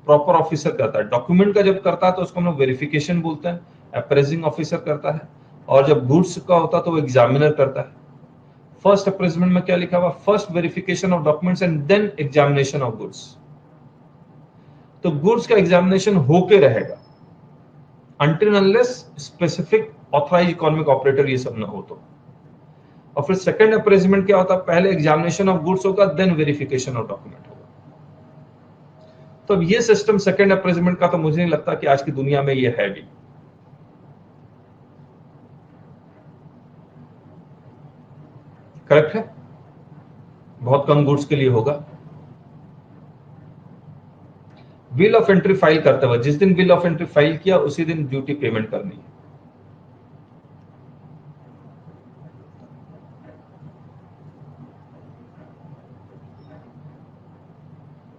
प्रॉपर ऑफिसर करता है। डॉक्यूमेंट का जब करता है तो उसको हम लोग वेरिफिकेशन बोलते हैं, अप्रेजिंग ऑफिसर करता है, और जब गुड्स का होता है तो वो एग्जामिनर करता है। फर्स्ट अप्रेजमेंट में क्या लिखा हुआ? First verification of documents and then examination of goods. तो गुड्स का एग्जामिनेशन होके रहेगा until unless specific authorised economic operator ये सब ना हो तो। और फिर सेकंड अप्रेजमेंट क्या होता है? पहले एग्जामिनेशन ऑफ गुड्स होगा, देन वेरिफिकेशन ऑफ डॉक्यूमेंट होगा। तो अब ये सिस्टम सेकंड अप्रेजमेंट का तो मुझे नहीं लगता कि आज की दुनिया में ये है भी। करेक्ट है? बहुत कम गुड्स के लिए होगा। बिल ऑफ एंट्री फाइल करते हुए, जिस दिन बिल ऑफ एंट्री फाइल किया उसी दिन ड्यूटी पेमेंट करनी है।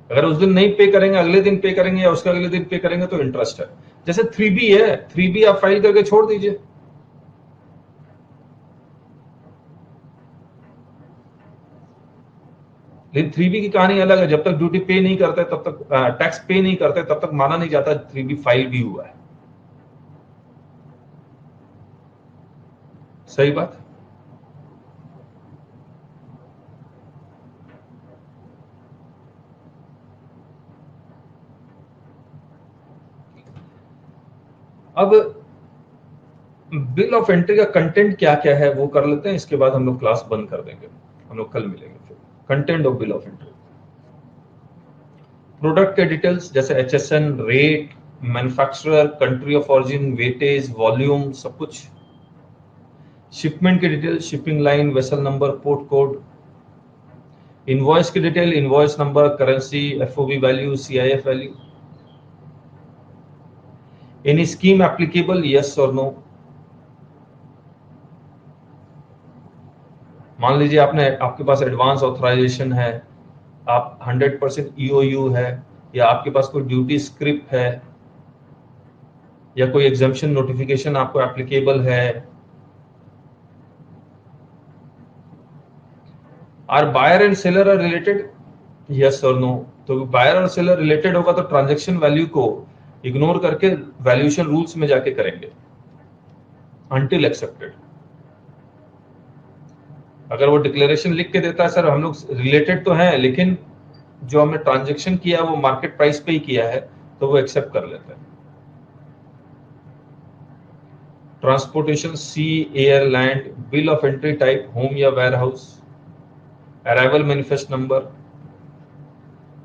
अगर उस दिन नहीं पे करेंगे, अगले दिन पे करेंगे या उसके अगले दिन पे करेंगे तो इंटरेस्ट है। जैसे 3B है, 3B आप फाइल करके छोड़ दीजिए, लेकिन 3B की कहानी अलग है। जब तक ड्यूटी पे नहीं करते, तब तक टैक्स पे नहीं करते, तब तक माना नहीं जाता 3B फाइल भी हुआ है। सही बात। अब बिल ऑफ एंट्री का कंटेंट क्या क्या है वो कर लेते हैं, इसके बाद हम लोग क्लास बंद कर देंगे। हम लोग कल मिलेंगे फिर। Content of bill of entry, product के डिटेल्स जैसे HSN, rate, manufacturer, country of origin, weightage, volume, सब कुछ। शिपमेंट की detail, shipping line, vessel number, port code. Invoice की detail, invoice number, currency, FOB value, CIF value. Any scheme applicable, yes और no. मान लीजिए आपके पास advance authorisation है, आप 100% EOU है, या आपके पास कोई ड्यूटी स्क्रिप्ट है, या कोई एग्जम्पशन नोटिफिकेशन आपको एप्लीकेबल है। Are buyer and seller are related, yes और नो। तो बायर और सेलर रिलेटेड होगा तो ट्रांजैक्शन वैल्यू को इग्नोर करके वैल्यूएशन रूल्स में जाके करेंगे अनटिल एक्सेप्टेड। अगर वो डिक्लेरेशन लिख के देता है सर हम लोग रिलेटेड तो हैं लेकिन जो हमने ट्रांजैक्शन किया वो मार्केट प्राइस पे ही किया है, तो वो एक्सेप्ट कर लेते हैं। Transportation, sea, air, land, bill of entry type home या warehouse, arrival manifest number,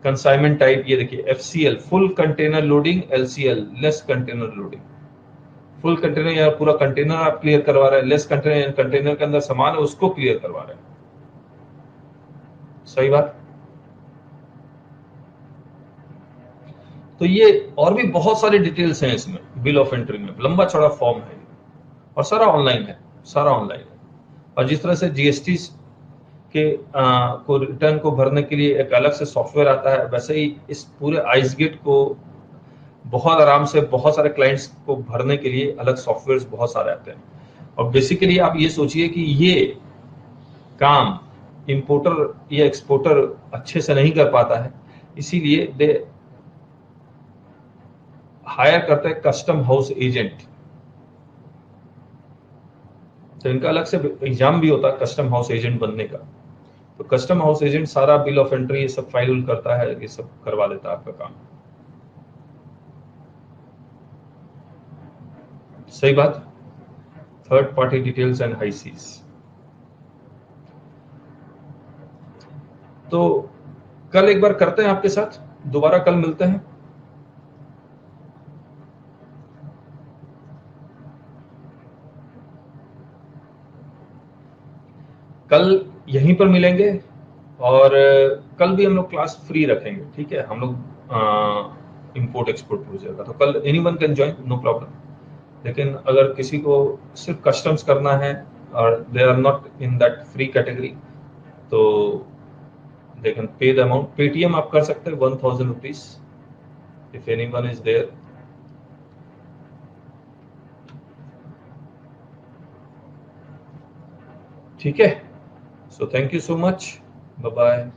consignment type. ये देखिए FCL full container loading, LCL less container loading. Full container या पूरा कंटेनर आप क्लियर करवा रहे हैं, लेस कंटेनर कंटेनर के अंदर सामान है उसको क्लियर करवा रहे हैं। सही बात। तो ये और भी बहुत सारी डिटेल्स हैं इसमें बिल ऑफ एंट्री में, लंबा चौड़ा फॉर्म है और सारा ऑनलाइन है, सारा ऑनलाइन है। और जिस तरह से GST के को रिटर्न को भरने के लिए एक अलग से सॉफ्टवेयर आता है, वैसे ही इस पूरे आइसगेट को बहुत आराम से बहुत सारे क्लाइंट्स को भरने के लिए अलग सॉफ्टवेयर्स बहुत सारे आते हैं। और बेसिकली आप ये सोचिए कि ये काम इंपोर्टर या एक्सपोर्टर अच्छे से नहीं कर पाता है, इसीलिए दे हायर करते हैं कस्टम हाउस एजेंट। तो इनका अलग से एग्जाम भी होता है कस्टम हाउस एजेंट बनने का। तो कस्टम हाउस एजेंट सारा बिल ऑफ एंट्री ये सब फाइल करता है, ये सब करवा देता है आपका काम। सही बात। Third party details and high seas. तो कल एक बार करते हैं आपके साथ, दोबारा कल मिलते हैं। कल यहीं पर मिलेंगे और कल भी हम लोग क्लास फ्री रखेंगे, ठीक है। हम लोग इंपोर्ट एक्सपोर्ट प्रोसीजर का तो कल anyone can join, no problem. लेकिन अगर किसी को सिर्फ कस्टम्स करना है और they are not in that free category, तो they can pay the amount. Paytm आप कर सकते हैं 1000 rupees if anyone is there. ठीक है, so thank you so much, bye bye.